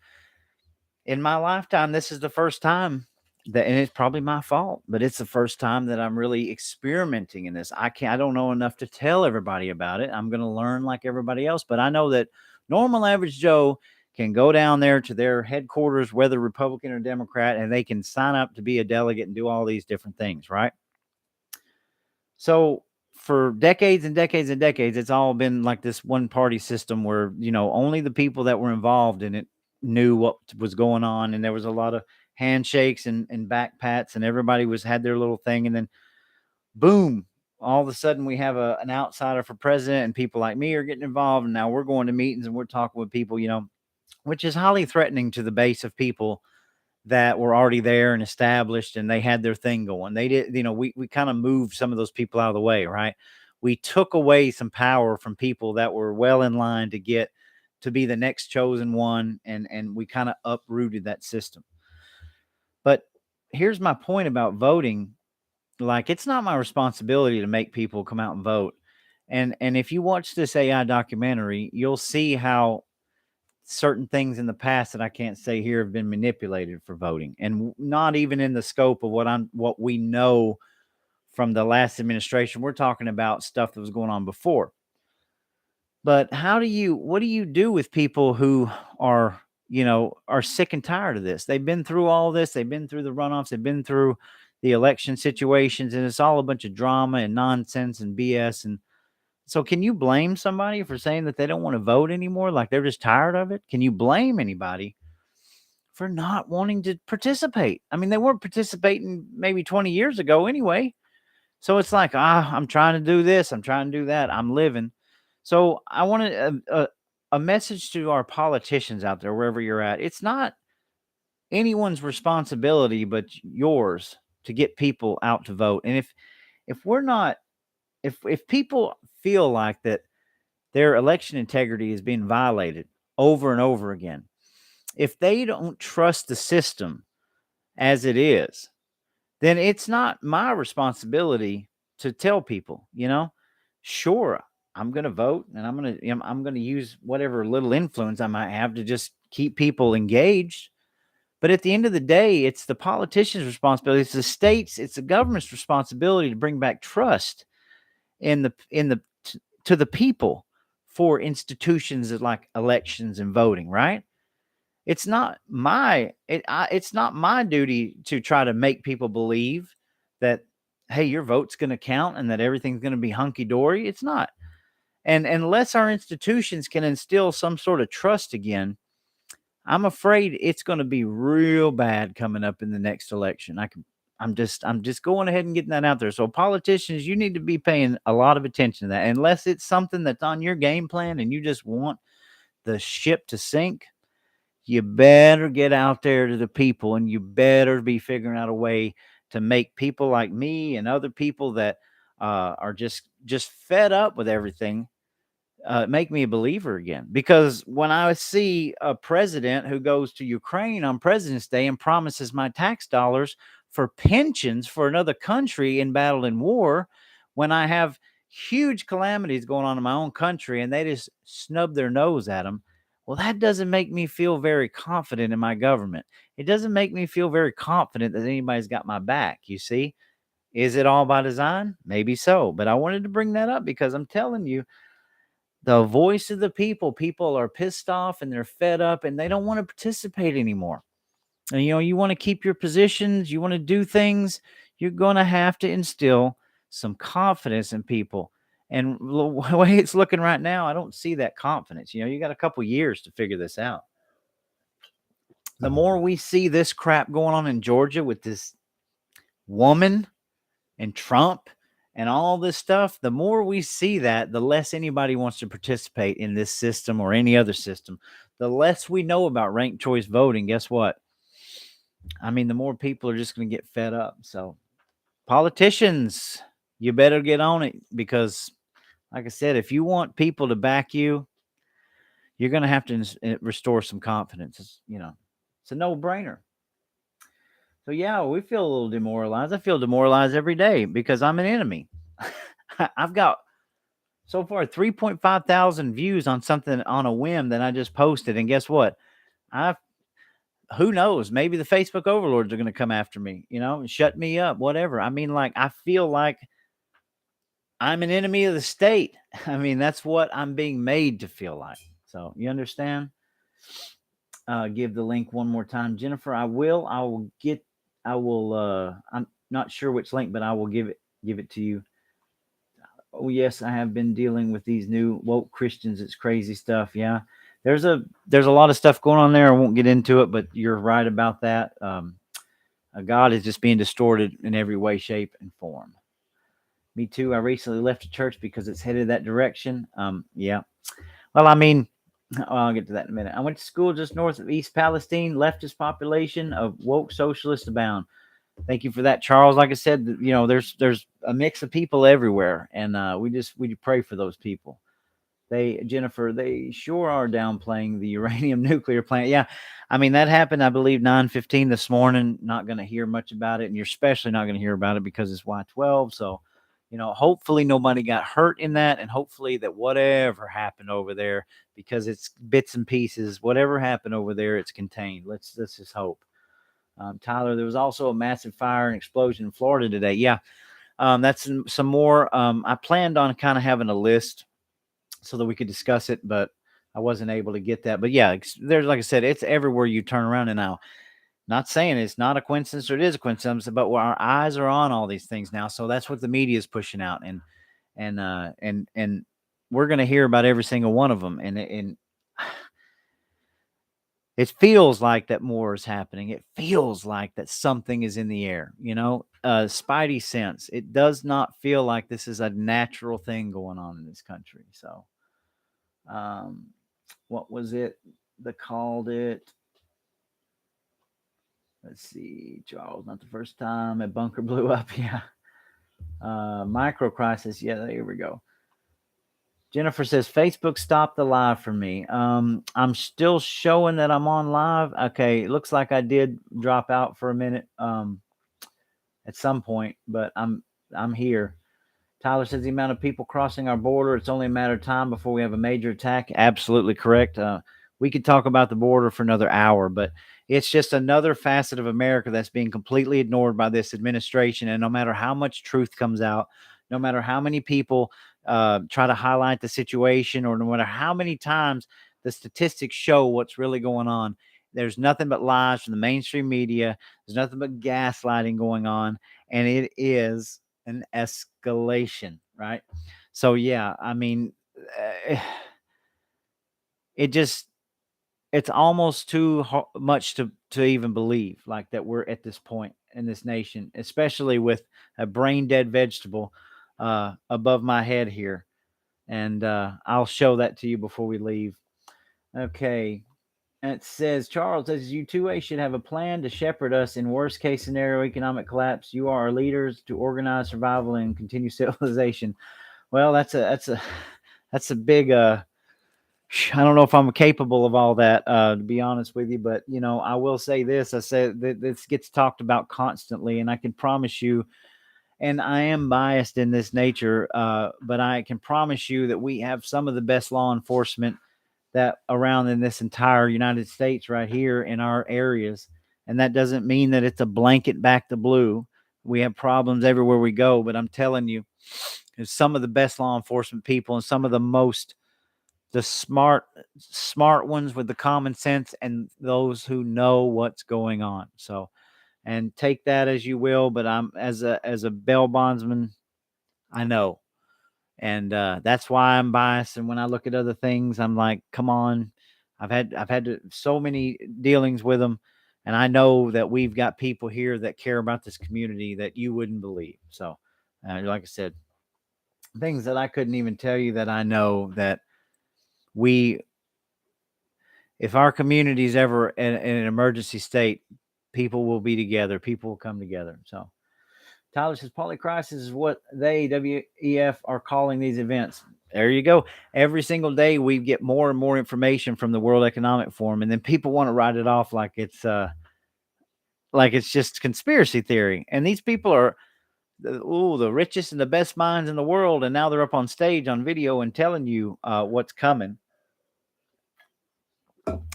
In my lifetime, this is the first time that, and it's probably my fault, but it's the first time that I'm really experimenting in this. I don't know enough to tell everybody about it. I'm going to learn like everybody else, but I know that normal average Joe can go down there to their headquarters, whether Republican or Democrat, and they can sign up to be a delegate and do all these different things, right? So for decades and decades and decades, it's all been like this one party system where, only the people that were involved in it knew what was going on. And there was a lot of handshakes and back pats, and everybody had their little thing. And then boom, all of a sudden we have an outsider for president, and people like me are getting involved. And now we're going to meetings and we're talking with people, which is highly threatening to the base of people that were already there and established, and they had their thing going. They did, we kind of moved some of those people out of the way, right? We took away some power from people that were well in line to get to be the next chosen one, and we kind of uprooted that system. But here's my point about voting. Like, it's not my responsibility to make people come out and vote. And if you watch this AI documentary, you'll see how certain things in the past that I can't say here have been manipulated for voting, and not even in the scope of what we know from the last administration. We're talking about stuff that was going on before. But what do you do with people who are sick and tired of this? They've been through all this. They've been through the runoffs. They've been through the election situations, and it's all a bunch of drama and nonsense and BS. And so can you blame somebody for saying that they don't want to vote anymore? Like, they're just tired of it? Can you blame anybody for not wanting to participate? I mean, they weren't participating maybe 20 years ago anyway. So it's like, I'm trying to do this. I'm trying to do that. I'm living. So I wanted a message to our politicians out there, wherever you're at. It's not anyone's responsibility but yours to get people out to vote. And if we're not, if people feel like that their election integrity is being violated over and over again, if they don't trust the system as it is, then it's not my responsibility to tell people, sure, I'm going to vote, and I'm going to use whatever little influence I might have to just keep people engaged. But at the end of the day, it's the politician's responsibility. It's the state's, it's the government's responsibility to bring back trust to the people for institutions like elections and voting, right? It's not it's not my duty to try to make people believe that, hey, your vote's going to count and that everything's going to be hunky dory. It's not. And unless our institutions can instill some sort of trust again, I'm afraid it's going to be real bad coming up in the next election. I'm just going ahead and getting that out there. So politicians, you need to be paying a lot of attention to that. Unless it's something that's on your game plan and you just want the ship to sink, you better get out there to the people, and you better be figuring out a way to make people like me and other people that are just fed up with everything make me a believer again. Because when I see a president who goes to Ukraine on President's Day and promises my tax dollars for pensions for another country in battle and war, when I have huge calamities going on in my own country and they just snub their nose at them, well, that doesn't make me feel very confident in my government. It doesn't make me feel very confident that anybody's got my back, you see. Is it all by design? Maybe so. But I wanted to bring that up because I'm telling you, the voice of the people are pissed off and they're fed up and they don't want to participate anymore. And, you want to keep your positions, you want to do things, you're going to have to instill some confidence in people. And the way it's looking right now, I don't see that confidence. You got a couple years to figure this out. The more we see this crap going on in Georgia with this woman and Trump and all this stuff, the more we see that, the less anybody wants to participate in this system or any other system. The less we know about ranked choice voting, guess what? I mean, the more people are just going to get fed up. So, politicians, you better get on it because, like I said, if you want people to back you, you're going to have to restore some confidence. It's a no brainer. So, yeah, we feel a little demoralized. I feel demoralized every day because I'm an enemy. I've got so far 3.5 thousand views on something on a whim that I just posted. And guess what? I've Who knows? Maybe the Facebook overlords are going to come after me, shut me up, whatever. I mean, like, I feel like I'm an enemy of the state. I mean, that's what I'm being made to feel like. So, you understand? Give the link one more time, Jennifer. I'm not sure which link, but I will give it to you. Oh yes, I have been dealing with these new woke Christians. It's crazy stuff. Yeah, there's a lot of stuff going on there. I won't get into it, but you're right about that. God is just being distorted in every way, shape, and form. Me too. I recently left a church because it's headed that direction. Yeah. Well, I mean, I'll get to that in a minute. I went to school just north of East Palestine. Leftist population of woke socialists abound. Thank you for that, Charles. Like I said, there's a mix of people everywhere, and we pray for those people. Jennifer, they sure are downplaying the uranium nuclear plant. Yeah, I mean that happened, I believe, 9:15 this morning. Not going to hear much about it, and you're especially not going to hear about it because it's Y12. So, hopefully nobody got hurt in that, and hopefully that whatever happened over there, because it's bits and pieces, whatever happened over there, it's contained. Let's just hope. Tyler, there was also a massive fire and explosion in Florida today. Yeah, that's some more. I planned on kind of having a list so that we could discuss it, but I wasn't able to get that. But yeah, there's, like I said, it's everywhere you turn around. And now, not saying it's not a coincidence or it is a coincidence, but our eyes are on all these things now. So that's what the media is pushing out, and we're going to hear about every single one of them. And it feels like that more is happening. It feels like that something is in the air, spidey sense. It does not feel like this is a natural thing going on in this country. So, um, what was it that called it? Let's see, Charles, not the first time a bunker blew up. Yeah. Micro crisis. Yeah, there we go. Jennifer says Facebook stopped the live for me. I'm still showing that I'm on live. Okay, it looks like I did drop out for a minute at some point, but I'm here. Tyler says the amount of people crossing our border, it's only a matter of time before we have a major attack. Absolutely correct. We could talk about the border for another hour, but it's just another facet of America that's being completely ignored by this administration. And no matter how much truth comes out, no matter how many people try to highlight the situation, or no matter how many times the statistics show what's really going on, there's nothing but lies from the mainstream media. There's nothing but gaslighting going on. And it is an escalation, right? So yeah, I mean, uh, it just it's almost too much to even believe like that we're at this point in this nation, especially with a brain dead vegetable above my head here, and I'll show that to you before we leave. Okay. And it says, Charles, as you 2A should have a plan to shepherd us in worst case scenario economic collapse. You are our leaders to organize survival and continue civilization. Well, that's a big I don't know if I'm capable of all that, to be honest with you, but I will say this. I said that this gets talked about constantly, and I can promise you, and I am biased in this nature, but I can promise you that we have some of the best law enforcement that around in this entire United States right here in our areas. And that doesn't mean that it's a blanket back to blue. We have problems everywhere we go, but I'm telling you, there's some of the best law enforcement people and some of the smart ones with the common sense and those who know what's going on. So, and take that as you will, but I'm as a bail bondsman, I know, and that's why I'm biased. And when I look at other things, I'm like, come on, so many dealings with them, and I know that we've got people here that care about this community that you wouldn't believe. So, like I said, things that I couldn't even tell you that I know that we, if our community is ever in an emergency state, people will be together. People will come together. So Tyler says polycrisis is what they, WEF, are calling these events. There you go. Every single day we get more and more information from the World Economic Forum, and then people want to write it off like it's just conspiracy theory. And these people are the richest and the best minds in the world, and now they're up on stage on video and telling you what's coming.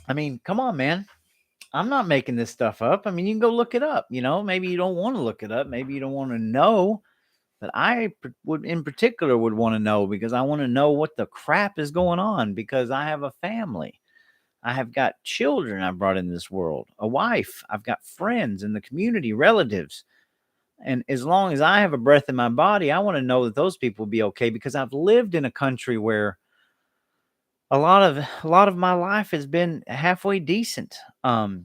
I mean, come on, man. I'm not making this stuff up. I mean, you can go look it up. Maybe you don't want to look it up. Maybe you don't want to know. But I would, in particular, would want to know, because I want to know what the crap is going on, because I have a family. I have got children I've brought into this world, a wife. I've got friends in the community, relatives. And as long as I have a breath in my body, I want to know that those people will be okay, because I've lived in a country where a lot of my life has been halfway decent. I've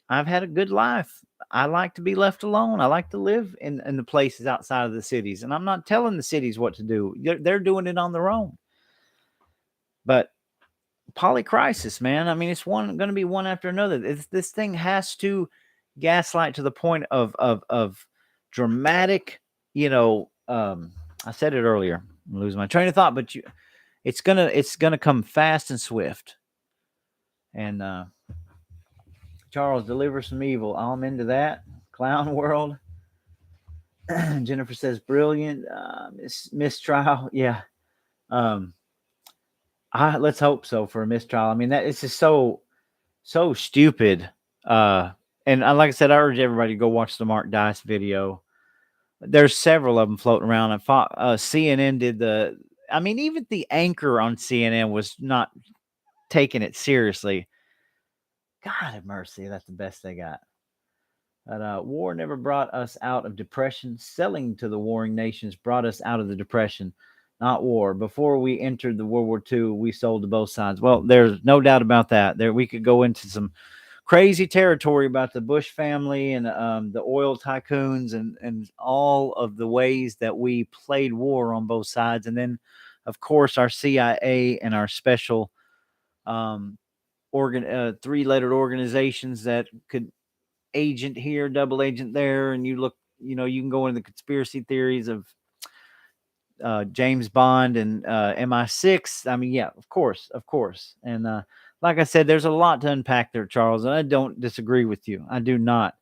had a good life. I like to be left alone. I like to live in the places outside of the cities. And I'm not telling the cities what to do. They're doing it on their own. But polycrisis, man. I mean, it's going to be one after another. This thing has to gaslight to the point of dramatic, I said it earlier. I'm losing my train of thought, but it's gonna come fast and swift. And Charles, deliver some evil. I'm into that. Clown world. Jennifer says brilliant. Mistrial. Yeah. Let's hope so for a mistrial. I mean, that it's just so stupid. And like I said, I urge everybody to go watch the Mark Dice video. There's several of them floating around. And CNN did I mean, even the anchor on CNN was not taking it seriously. God have mercy. That's the best they got. But war never brought us out of depression. Selling to the warring nations brought us out of the depression, not war. Before we entered the World War II, we sold to both sides. Well, there's no doubt about that. We could go into some crazy territory about the Bush family and the oil tycoons and all of the ways that we played war on both sides. And then, of course, our CIA and our special three-lettered organizations that could agent here, double agent there. And you can go into the conspiracy theories of James Bond and MI6. I mean, yeah, of course. And like I said, there's a lot to unpack there, Charles, and I don't disagree with you. I do not.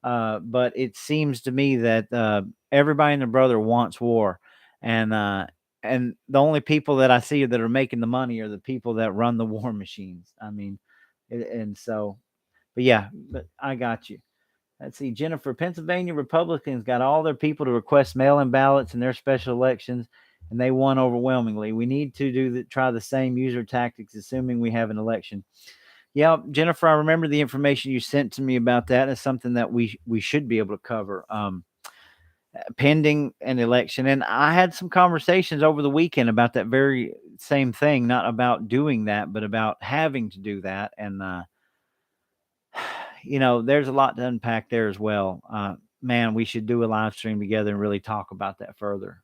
But it seems to me that everybody and their brother wants war. And the only people that I see that are making the money are the people that run the war machines. I mean, and so, but yeah, but I got you. Let's see, Jennifer. Pennsylvania Republicans got all their people to request mail-in ballots in their special elections, and they won overwhelmingly. We need to try the same user tactics, assuming we have an election. Yeah, Jennifer, I remember the information you sent to me about that. It's something that we should be able to cover, pending an election. And I had some conversations over the weekend about that very same thing, not about doing that, but about having to do that. And there's a lot to unpack there as well. Man, we should do a live stream together and really talk about that further.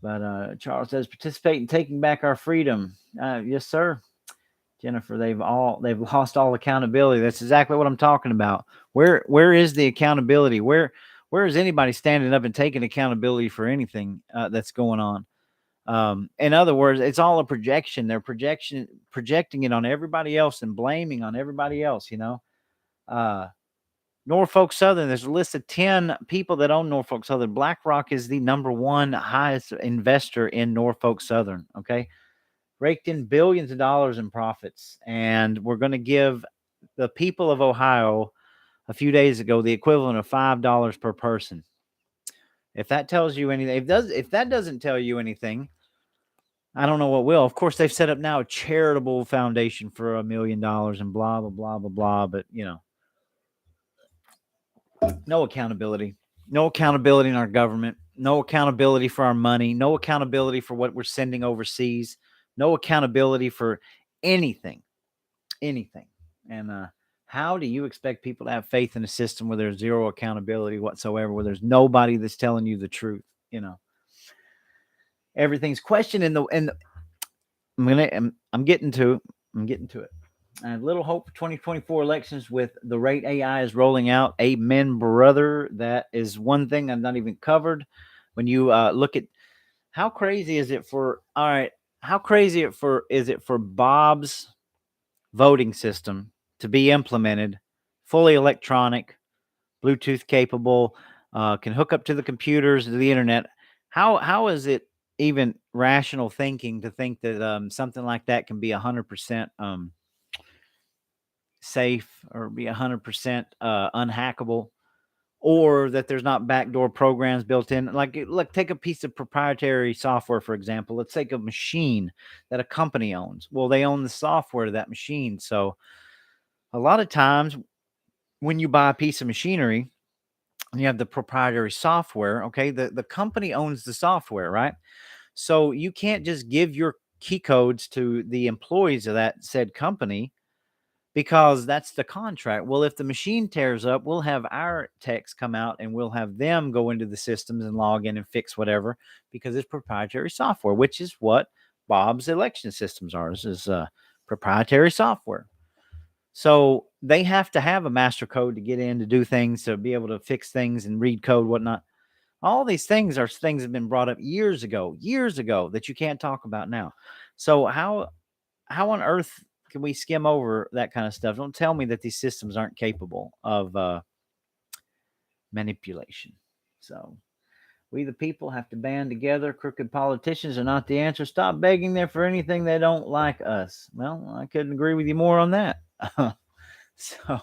But Charles says, participate in taking back our freedom. Yes, sir. Jennifer, they've lost all accountability. That's exactly what I'm talking about. Where is the accountability? Where is anybody standing up and taking accountability for anything that's going on? In other words, it's all a projection. They're projecting it on everybody else and blaming on everybody else. Norfolk Southern, there's a list of 10 people that own Norfolk Southern. BlackRock is the number one highest investor in Norfolk Southern. Okay. Raked in billions of dollars in profits. And we're going to give the people of Ohio a few days ago the equivalent of $5 per person. If that tells you anything, if that doesn't tell you anything, I don't know what will. Of course, they've set up now a charitable foundation for $1 million and blah, blah, blah, blah, blah. But, no accountability. No accountability in our government. No accountability for our money. No accountability for what we're sending overseas. No accountability for anything. Anything. And how do you expect people to have faith in a system where there's zero accountability whatsoever, where there's nobody that's telling you the truth? Everything's questioned I'm getting to it. Little hope for 2024 elections with the rate AI is rolling out. Amen, brother. That is one thing I've not even covered. When you look at how crazy is it for, all right, how crazy is it for Bob's voting system to be implemented, fully electronic, Bluetooth capable, can hook up to the computers, to the internet. How is it even rational thinking to think that something like that can be 100% safe or be 100% unhackable, or that there's not backdoor programs built in? Like, look, take a piece of proprietary software, for example. Let's take a machine that a company owns. Well, they own the software to that machine. So a lot of times when you buy a piece of machinery, you have the proprietary software. Okay, the company owns the software, right? So you can't just give your key codes to the employees of that said company, because that's the contract. Well, if the machine tears up, we'll have our techs come out and we'll have them go into the systems and log in and fix whatever, because it's proprietary software, which is what Bob's election systems are. This is proprietary software. So they have to have a master code to get in, to do things, to be able to fix things and read code, whatnot. All these things are things that have been brought up years ago that you can't talk about now. So how on earth can we skim over that kind of stuff? Don't tell me that these systems aren't capable of manipulation. So we, the people, have to band together. Crooked politicians are not the answer. Stop begging them for anything they don't like us. Well, I couldn't agree with you more on that. So,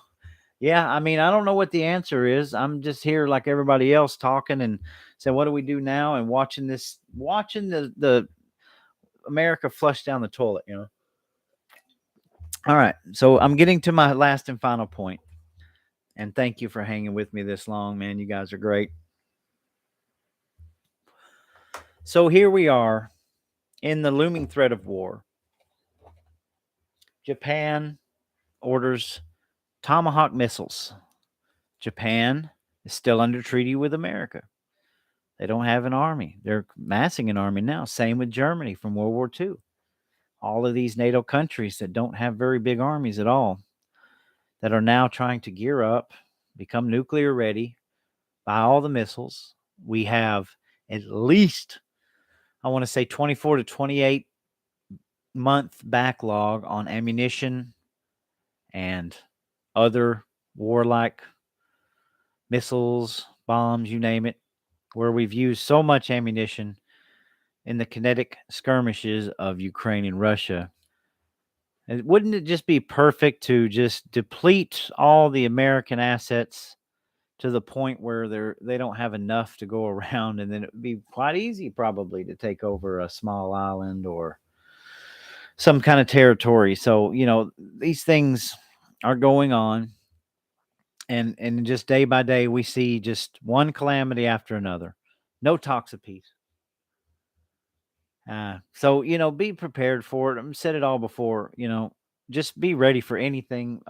yeah, I mean, I don't know what the answer is. I'm just here like everybody else talking and saying, what do we do now? And watching the America flush down the toilet, you know? All right. So I'm getting to my last and final point. And thank you for hanging with me this long, man. You guys are great. So here we are in the looming threat of war. Japan orders Tomahawk missiles. Japan is still under treaty with America. They don't have an army. They're massing an army now. Same with Germany from World War II. All of these NATO countries that don't have very big armies at all, that are now trying to gear up, become nuclear ready, buy all the missiles. We have at least, I want to say, 24 to 28 month backlog on ammunition and other warlike missiles, bombs, you name it, where we've used so much ammunition in the kinetic skirmishes of Ukraine and Russia. And wouldn't it just be perfect to just deplete all the American assets to the point where they don't have enough to go around, and then it would be quite easy probably to take over a small island or some kind of territory. So, these things are going on, and just day by day we see just one calamity after another. No talks of peace. So, be prepared for it. I've said it all before, just be ready for anything,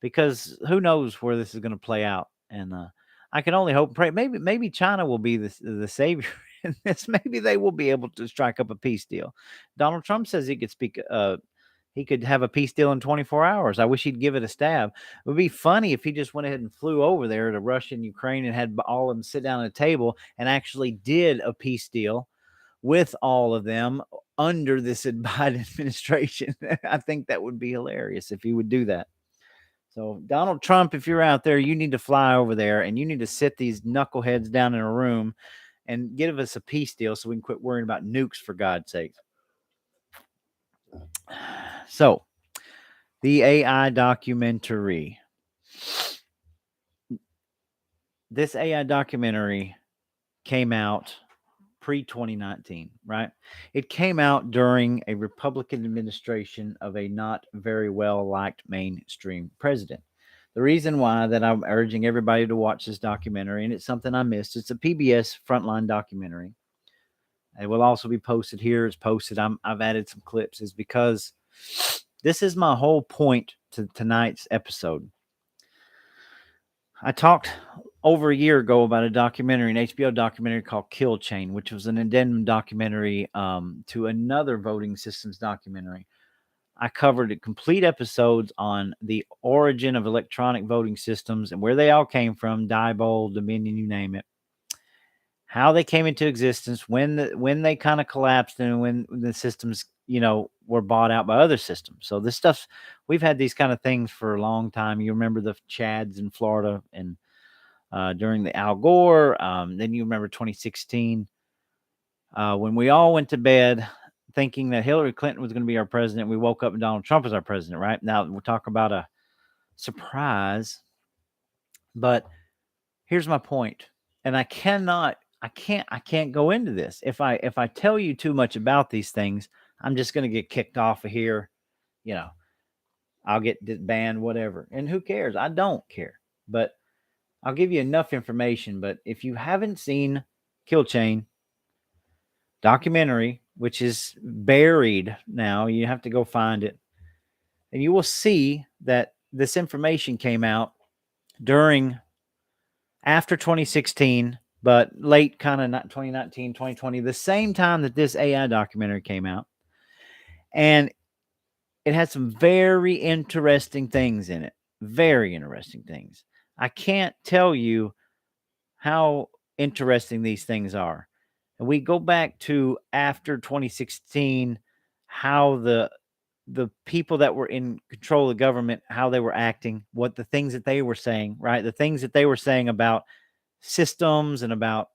because who knows where this is going to play out. And I can only hope and pray. Maybe China will be the savior in this. Maybe they will be able to strike up a peace deal. Donald Trump says he could speak. He could have a peace deal in 24 hours. I wish he'd give it a stab. It would be funny if he just went ahead and flew over there to Russia and Ukraine and had all of them sit down at a table and actually did a peace deal with all of them under this Biden administration. I think that would be hilarious if he would do that. So, Donald Trump, if you're out there, you need to fly over there and you need to sit these knuckleheads down in a room and give us a peace deal so we can quit worrying about nukes, for God's sake. So, the AI documentary. This AI documentary came out pre-2019, right? It came out during a Republican administration of a not very well-liked mainstream president. The reason why that I'm urging everybody to watch this documentary, and it's something I missed, it's a PBS Frontline documentary. It will also be posted here. It's posted. I've added some clips, is because this is my whole point to tonight's episode. I talked over a year ago about a documentary, an HBO documentary called Kill Chain, which was an addendum documentary to another voting systems documentary. I covered complete episodes on the origin of electronic voting systems and where they all came from, Diebold, Dominion, you name it, how they came into existence, when they kind of collapsed, and when the systems, were bought out by other systems. So this stuff, we've had these kind of things for a long time. You remember the Chads in Florida and during the Al Gore. Then you remember 2016 when we all went to bed thinking that Hillary Clinton was going to be our president. We woke up and Donald Trump was our president, right? Now we'll talk about a surprise. But here's my point. And I can't go into this. If I tell you too much about these things, I'm just going to get kicked off of here. I'll get banned, whatever. And who cares? I don't care. But I'll give you enough information. But if you haven't seen Kill Chain documentary, which is buried now, you have to go find it, and you will see that this information came out after 2016, but late kind of 2019, 2020, the same time that this AI documentary came out. And it had some very interesting things in it. Very interesting things. I can't tell you how interesting these things are. And we go back to after 2016, how the people that were in control of the government, how they were acting, what the things that they were saying, right? The things that they were saying about systems and about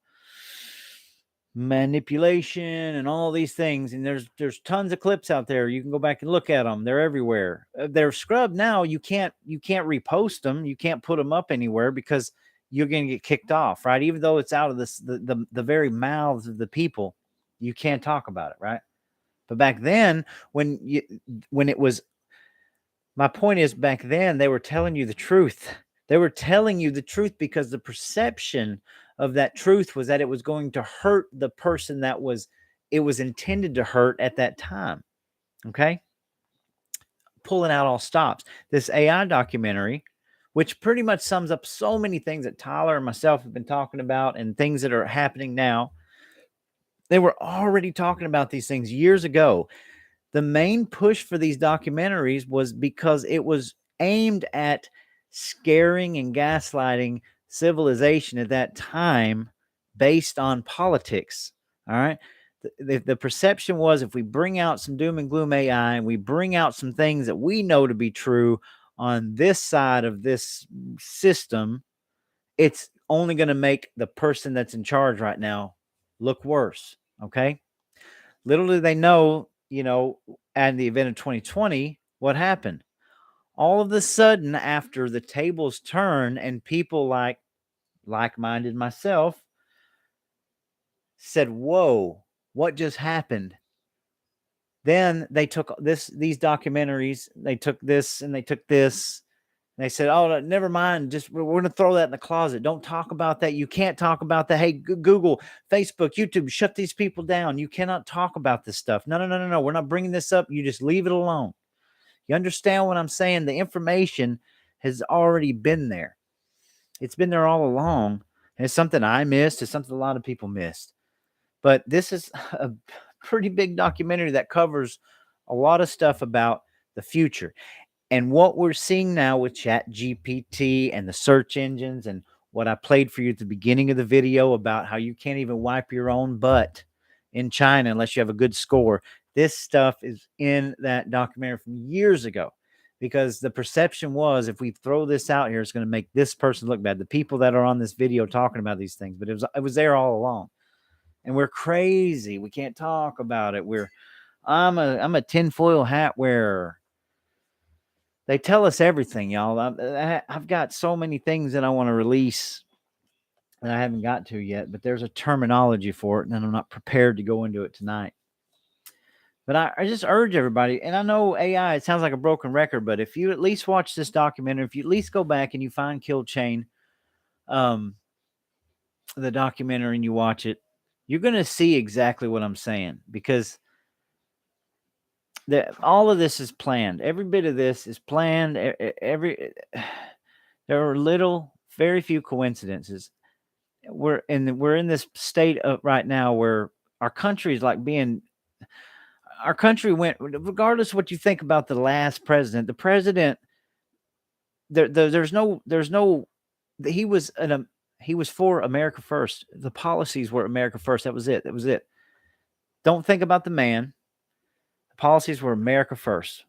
manipulation and all these things. And there's tons of clips out there. You can go back and look at them. They're everywhere. They're scrubbed now. You can't repost them. You can't put them up anywhere because you're going to get kicked off, right? Even though it's out of the very mouths of the people, you can't talk about it, right? But back then, when it was, my point is, back then they were telling you the truth. They were telling you the truth because the perception of that truth was that it was going to hurt the person that it was intended to hurt at that time. Okay? Pulling out all stops. This AI documentary, which pretty much sums up so many things that Tyler and myself have been talking about and things that are happening now. They were already talking about these things years ago. The main push for these documentaries was because it was aimed at scaring and gaslighting civilization at that time based on politics. All right. The perception was, if we bring out some doom and gloom AI and we bring out some things that we know to be true on this side of this system, it's only going to make the person that's in charge right now look worse. Okay. Little do they know, at the event of 2020, what happened? All of a sudden, after the tables turn and people like-minded myself said, whoa, what just happened? Then they took these documentaries, they took this and they took this. And they said, oh, never mind. Just we're going to throw that in the closet. Don't talk about that. You can't talk about that. Hey, Google, Facebook, YouTube, shut these people down. You cannot talk about this stuff. No. We're not bringing this up. You just leave it alone. You understand what I'm saying? The information has already been there. It's been there all along. And it's something I missed. It's something a lot of people missed. But this is a pretty big documentary that covers a lot of stuff about the future. And what we're seeing now with ChatGPT and the search engines, and what I played for you at the beginning of the video about how you can't even wipe your own butt in China unless you have a good score. This stuff is in that documentary from years ago, because the perception was, if we throw this out here, it's going to make this person look bad. The people that are on this video talking about these things, but it was there all along. And we're crazy. We can't talk about it. I'm a tinfoil hat wearer. They tell us everything, y'all. I've got so many things that I want to release that I haven't got to yet, but there's a terminology for it, and I'm not prepared to go into it tonight. But I just urge everybody, and I know AI, it sounds like a broken record, but if you at least watch this documentary, if you at least go back and you find Kill Chain, the documentary, and you watch it, you're going to see exactly what I'm saying, because all of this is planned. Every bit of this is planned. There are very few coincidences. We're in this state of right now where our country is like being, our country went, regardless of what you think about the last president, the president, there's no, he was he was for America first. The policies were America first. That was it. That was it. Don't think about the man. The policies were America first.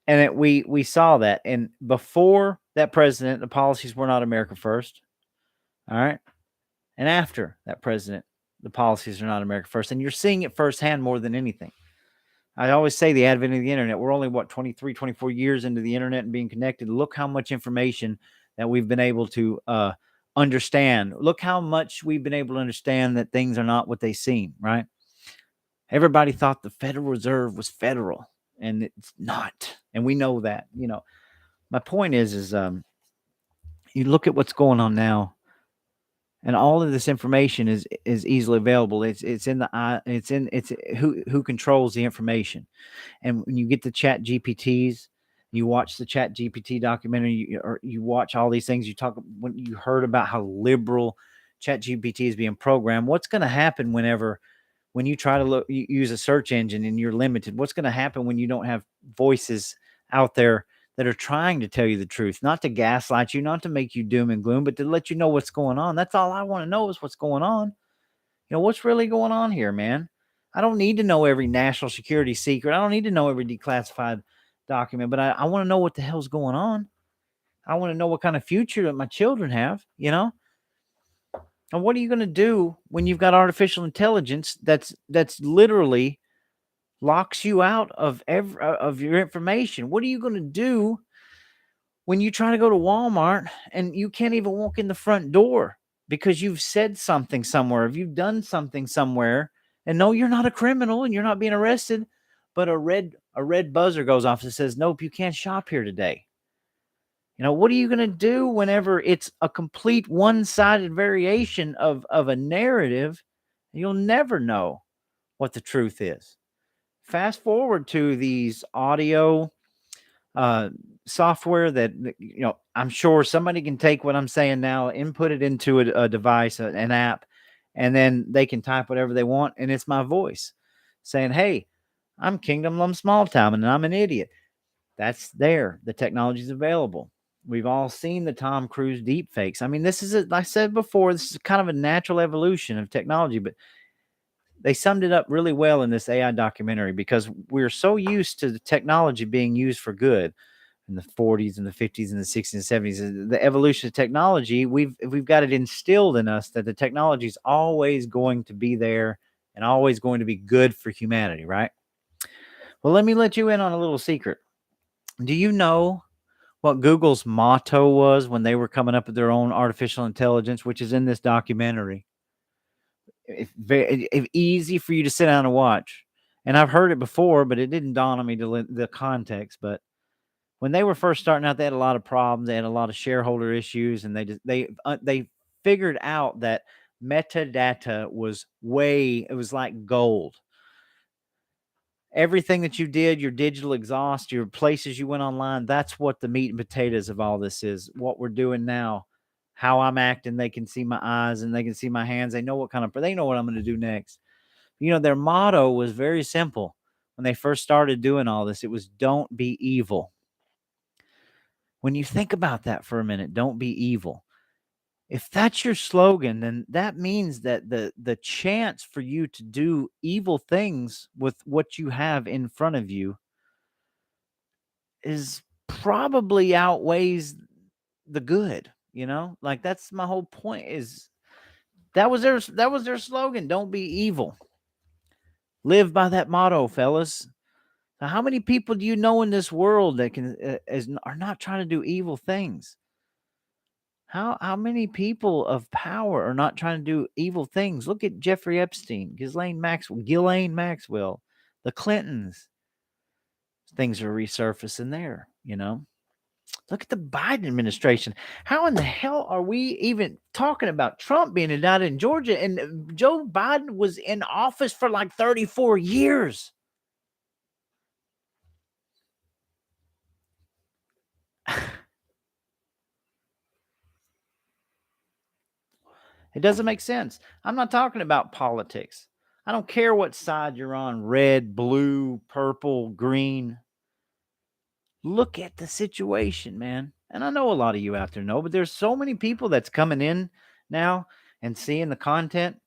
And we saw that. And before that president, the policies were not America first. All right. And after that president, the policies are not America first. And you're seeing it firsthand more than anything. I always say the advent of the internet, we're only, 23, 24 years into the internet and being connected. Look how much information that we've been able to understand. Look how much we've been able to understand that things are not what they seem, right? Everybody thought the Federal Reserve was federal, and it's not. And we know that. My point is you look at what's going on now, and all of this information is easily available. It's in the it's who controls the information. And when you get the chat GPTs, you watch the chat GPT documentary, or you watch all these things, when you heard about how liberal chat GPT is being programmed, what's going to happen when you try to use a search engine and you're limited? What's going to happen when you don't have voices out there that are trying to tell you the truth, not to gaslight you, not to make you doom and gloom, but to let you know what's going on? That's all I want to know, is what's going on. What's really going on here, man? I don't need to know every national security secret. I don't need to know every declassified document, but I want to know what the hell's going on. I want to know what kind of future that my children have, And what are you going to do when you've got artificial intelligence that's literally locks you out of your information? What are you going to do when you try to go to Walmart and you can't even walk in the front door because you've said something somewhere, if you've done something somewhere, and no, you're not a criminal and you're not being arrested, but a red buzzer goes off that says, nope, you can't shop here today. What are you going to do whenever it's a complete one-sided variation of a narrative? You'll never know what the truth is. Fast forward to these audio software that, I'm sure somebody can take what I'm saying now, input it into a device, an app, and then they can type whatever they want, and it's my voice saying, hey, I'm Kingdom Lum Small Time and I'm an idiot. That's there. The technology is available. We've all seen the Tom Cruise deep fakes. I mean, this is, like I said before, this is kind of a natural evolution of technology, but they summed it up really well in this AI documentary, because we're so used to the technology being used for good in the 40s and the 50s and the 60s and 70s. The evolution of technology, we've got it instilled in us that the technology is always going to be there and always going to be good for humanity, right? Well, let me let you in on a little secret. Do you know what Google's motto was when they were coming up with their own artificial intelligence, which is in this documentary? It's very easy for you to sit down and watch. And I've heard it before, but it didn't dawn on me the context. But when they were first starting out, they had a lot of problems. They had a lot of shareholder issues, and they figured out that metadata was it was like gold. Everything that you did, your digital exhaust, your places you went online, that's what the meat and potatoes of all this is. What we're doing now, how I'm acting, they can see my eyes and they can see my hands. They know what I'm going to do next. Their motto was very simple. When they first started doing all this, it was, don't be evil. When you think about that for a minute, don't be evil. If that's your slogan, then that means that the chance for you to do evil things with what you have in front of you is probably outweighs the good, like that's my whole point. Is that was their slogan, don't be evil. Live by that motto, fellas. Now, how many people do you know in this world that are not trying to do evil things? How many people of power are not trying to do evil things? Look at Jeffrey Epstein, Ghislaine Maxwell, the Clintons. Things are resurfacing there, Look at the Biden administration. How in the hell are we even talking about Trump being indicted in Georgia? And Joe Biden was in office for like 34 years. It doesn't make sense. I'm not talking about politics. I don't care what side you're on, red, blue, purple, green. Look at the situation, man. And I know a lot of you out there know, but there's so many people that's coming in now and seeing the content.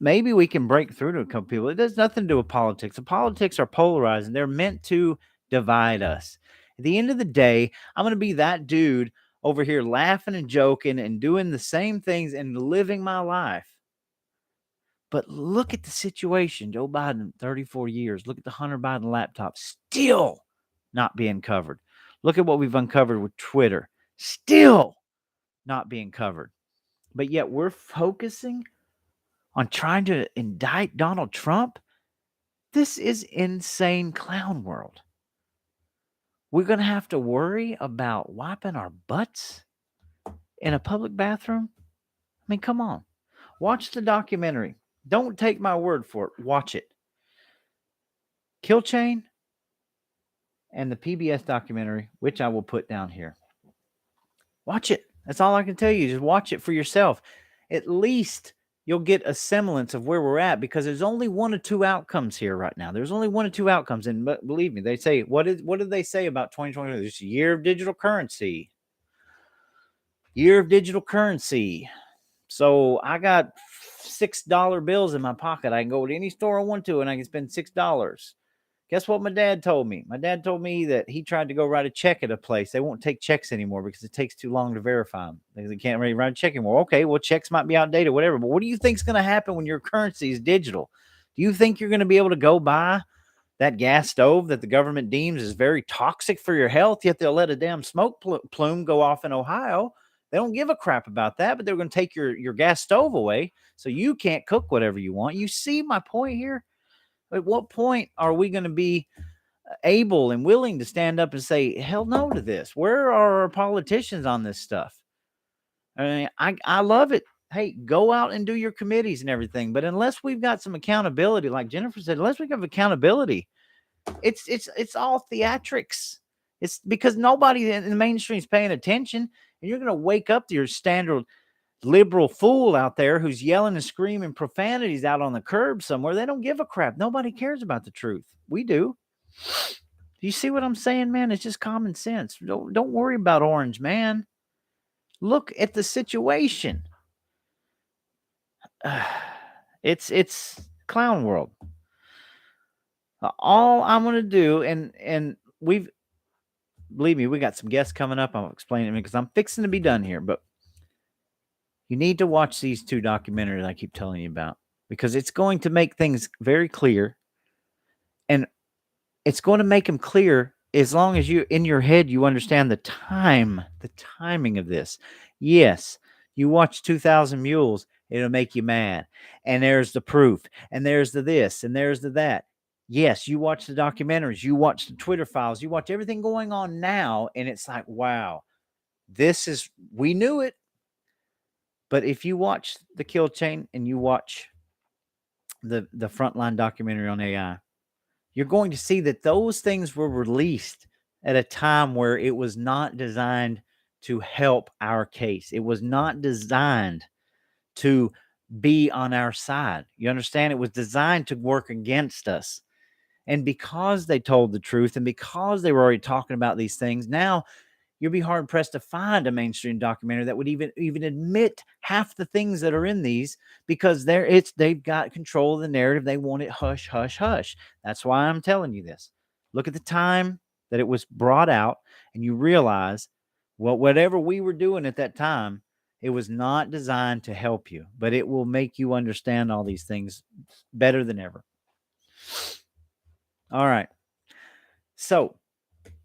Maybe we can break through to a couple people. It does nothing to do with politics. The politics are polarized and they're meant to divide us. At the end of the day, I'm going to be that dude over here laughing and joking and doing the same things and living my life. But look at the situation. Joe Biden, 34 years. Look at the Hunter Biden laptop still not being covered. Look at what we've uncovered with Twitter, still not being covered. But yet we're focusing on trying to indict Donald Trump. This is insane clown world. We're going to have to worry about wiping our butts in a public bathroom. I mean, come on. Watch the documentary. Don't take my word for it. Watch it. Kill Chain and the PBS documentary, which I will put down here. Watch it. That's all I can tell you. Just watch it for yourself. At least you'll get a semblance of where we're at, because there's only one or two outcomes here right now. There's only one or two outcomes. And believe me, they say, what did they say about 2020? This year of digital currency. Year of digital currency. So I got $6 bills in my pocket. I can go to any store I want to and I can spend $6. Guess what my dad told me? My dad told me that he tried to go write a check at a place. They won't take checks anymore because it takes too long to verify them. They can't really write a check anymore. Okay, well, checks might be outdated, whatever. But what do you think is going to happen when your currency is digital? Do you think you're going to be able to go buy that gas stove that the government deems is very toxic for your health, yet they'll let a damn smoke plume go off in Ohio? They don't give a crap about that, but they're going to take your gas stove away so you can't cook whatever you want. You see my point here? At what point are we going to be able and willing to stand up and say, hell no to this? Where are our politicians on this stuff? I mean, I love it. Hey, go out and do your committees and everything. But unless we've got some accountability, like Jennifer said, unless we have accountability, it's all theatrics. It's because nobody in the mainstream is paying attention. And you're going to wake up to your standard liberal fool out there who's yelling and screaming profanities out on the curb somewhere. They don't give a crap. Nobody cares about the truth. We do. Do you see what I'm saying, man? It's just common sense. Don't worry about Orange, man. Look at the situation. It's clown world. All I'm going to do, and believe me, we got some guests coming up. I'll explain it because I'm fixing to be done here, but you need to watch these two documentaries I keep telling you about, because it's going to make things very clear, and it's going to make them clear as long as you, in your head, you understand the timing of this. Yes, you watch 2,000 Mules, it'll make you mad. And there's the proof, and there's the this, and there's the that. Yes, you watch the documentaries, you watch the Twitter files, you watch everything going on now, and it's like, wow, we knew it. But if you watch the Kill Chain and you watch the Frontline documentary on AI, you're going to see that those things were released at a time where it was not designed to help our case. It was not designed to be on our side. You understand? It was designed to work against us. And because they told the truth and because they were already talking about these things, now you'll be hard pressed to find a mainstream documentary that would even admit half the things that are in these, because they've got control of the narrative. They want it hush, hush, hush. That's why I'm telling you this. Look at the time that it was brought out, and you realize, well, whatever we were doing at that time, it was not designed to help you, but it will make you understand all these things better than ever. All right. So,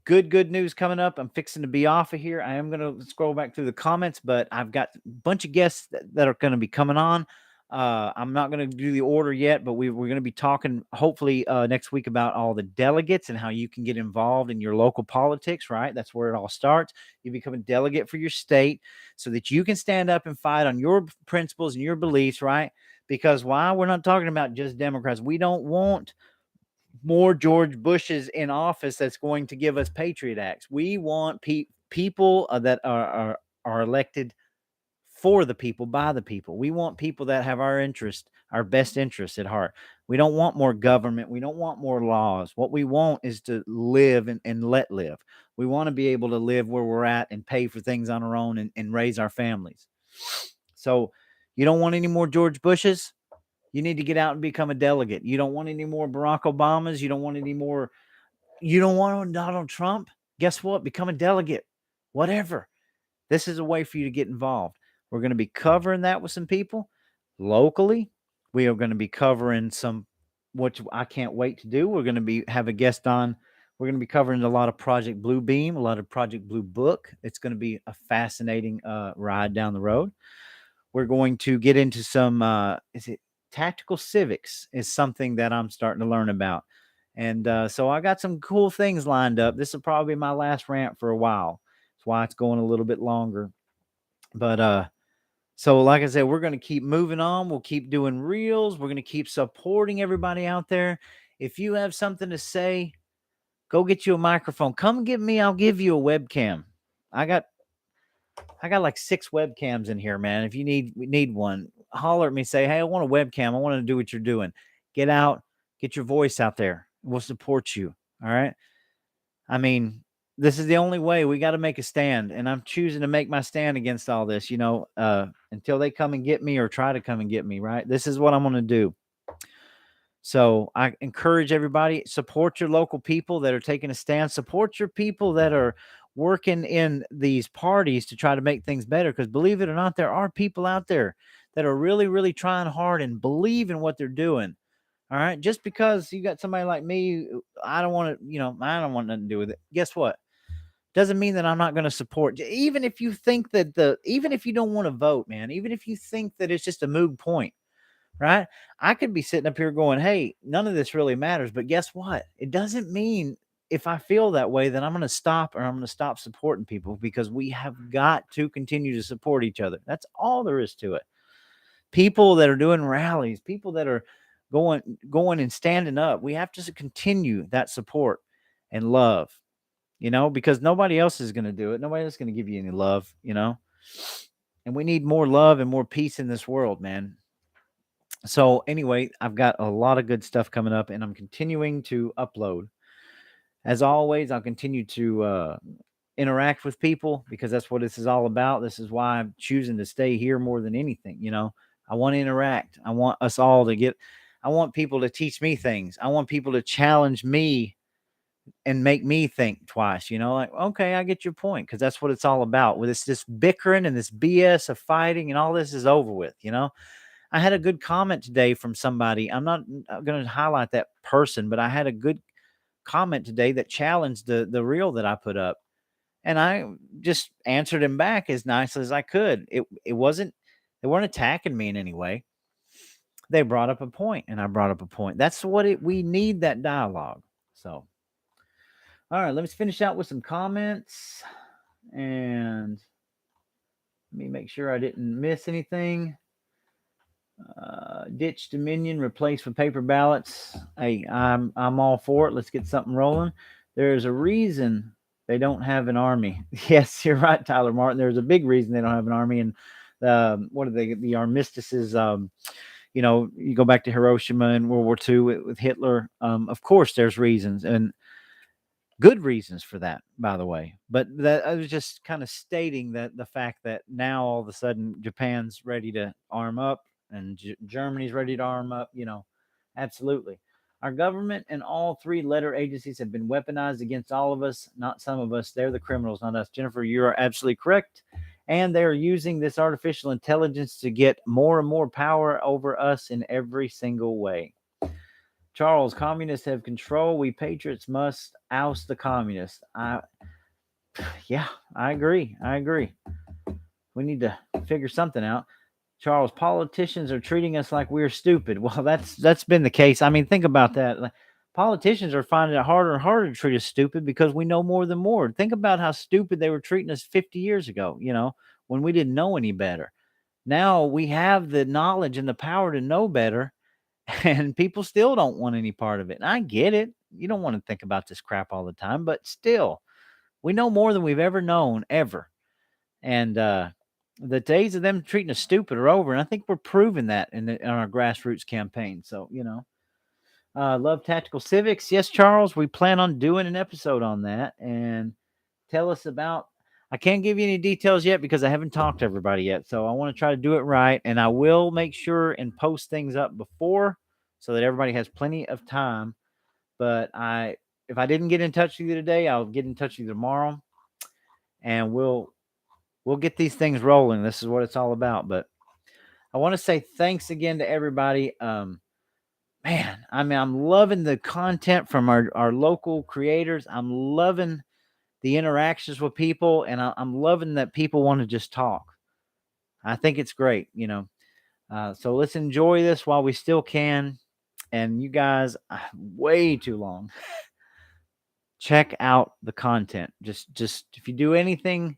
good news coming up. I'm fixing to be off of here. I am going to scroll back through the comments, but I've got a bunch of guests that are going to be coming on. I'm not going to do the order yet, but we're going to be talking hopefully next week about all the delegates and how you can get involved in your local politics, right? That's where it all starts. You become a delegate for your state so that you can stand up and fight on your principles and your beliefs, right? Because why? We're not talking about just Democrats. We don't want more George Bushes in office that's going to give us Patriot Acts. We want people that are elected for the people, by the people. We want people that have our best interests at heart. We don't want more government. We don't want more laws. What we want is to live and let live. We want to be able to live where we're at and pay for things on our own and raise our families. So you don't want any more George Bushes? You need to get out and become a delegate. You don't want any more Barack Obamas. You don't want Donald Trump. Guess what? Become a delegate. Whatever. This is a way for you to get involved. We're going to be covering that with some people locally. We are going to be covering some, which I can't wait to do. We're going to have a guest on. We're going to be covering a lot of Project Blue Beam, a lot of Project Blue Book. It's going to be a fascinating ride down the road. We're going to get into some, is it tactical civics is something that I'm starting to learn about. And so I got some cool things lined up. This will probably be my last rant for a while. That's why it's going a little bit longer. But so like I said, we're going to keep moving on. We'll keep doing reels. We're going to keep supporting everybody out there. If you have something to say, go get you a microphone. Come get me. I'll give you a webcam. I got like 6 webcams in here, man. If you need one, holler at me. Say, hey, I want a webcam. I want to do what you're doing. Get out. Get your voice out there. We'll support you. All right. I mean, this is the only way. We got to make a stand, and I'm choosing to make my stand against all this. Until they come and get me or try to come and get me. Right. This is what I'm going to do. So I encourage everybody, support your local people that are taking a stand. Support your people that are working in these parties to try to make things better. Because believe it or not, there are people out there that are really, really trying hard and believe in what they're doing. All right. Just because you got somebody like me, I don't want to, I don't want nothing to do with it. Guess what? Doesn't mean that I'm not going to support. Even if you think even if you don't want to vote, man, even if you think that it's just a moot point, right? I could be sitting up here going, hey, none of this really matters. But guess what? It doesn't mean if I feel that way, then I'm going to stop or I'm going to stop supporting people, because we have got to continue to support each other. That's all there is to it. People that are doing rallies, people that are going and standing up, we have to continue that support and love, because nobody else is going to do it. Nobody else is going to give you any love, and we need more love and more peace in this world, man. So anyway, I've got a lot of good stuff coming up, and I'm continuing to upload. As always, I'll continue to interact with people, because that's what this is all about. This is why I'm choosing to stay here more than anything. I want to interact. I want us all to I want people to teach me things. I want people to challenge me and make me think twice, like, okay, I get your point, because that's what it's all about. With this bickering and this BS of fighting and all this is over with, I had a good comment today from somebody. I'm not going to highlight that person, but I had a good comment today that challenged the reel that I put up, and I just answered him back as nice as I could. It wasn't, they weren't attacking me in any way. They brought up a point, and I brought up a point. That's what we need, that dialogue. So, all right, let's finish out with some comments, and let me make sure I didn't miss anything. Ditch Dominion, replace with paper ballots. Hey, I'm all for it. Let's get something rolling. There's a reason they don't have an army. Yes, you're right, Tyler Martin. There's a big reason they don't have an army. And what are they? The armistices. You go back to Hiroshima and World War II with Hitler. Of course, there's reasons, and good reasons for that, by the way. But that I was just kind of stating that the fact that now all of a sudden Japan's ready to arm up, and Germany's ready to arm up, absolutely. Our government and all 3 letter agencies have been weaponized against all of us, not some of us. They're the criminals, not us. Jennifer, you are absolutely correct. And they're using this artificial intelligence to get more and more power over us in every single way. Charles, communists have control. We patriots must oust the communists. Yeah, I agree. We need to figure something out. Charles, politicians are treating us like we're stupid. Well, that's been the case. I mean, think about that. Like, politicians are finding it harder and harder to treat us stupid because we know more than more. Think about how stupid they were treating us 50 years ago, when we didn't know any better. Now we have the knowledge and the power to know better, and people still don't want any part of it. And I get it. You don't want to think about this crap all the time, but still, we know more than we've ever known, ever. And the days of them treating us stupid are over. And I think we're proving that in our grassroots campaign. So, Love Tactical Civics. Yes, Charles, we plan on doing an episode on that. And tell us about. I can't give you any details yet because I haven't talked to everybody yet. So I want to try to do it right. And I will make sure and post things up before so that everybody has plenty of time. But if I didn't get in touch with you today, I'll get in touch with you tomorrow and we'll get these things rolling. This is what it's all about. But I want to say thanks again to everybody. Man, I mean, I'm loving the content from our local creators. I'm loving the interactions with people, and I'm loving that people want to just talk. I think it's great, you know. So let's enjoy this while we still can. And you guys, way too long. Check out the content. Just if you do anything,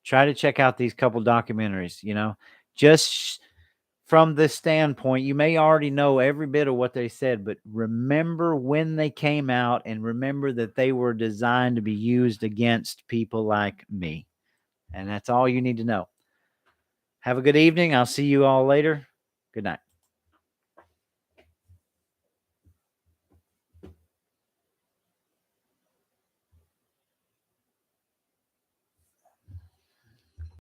try to check out these couple documentaries. You know, just from this standpoint, you may already know every bit of what they said, but remember when they came out and remember that they were designed to be used against people like me. And that's all you need to know. Have a good evening. I'll see you all later. Good night.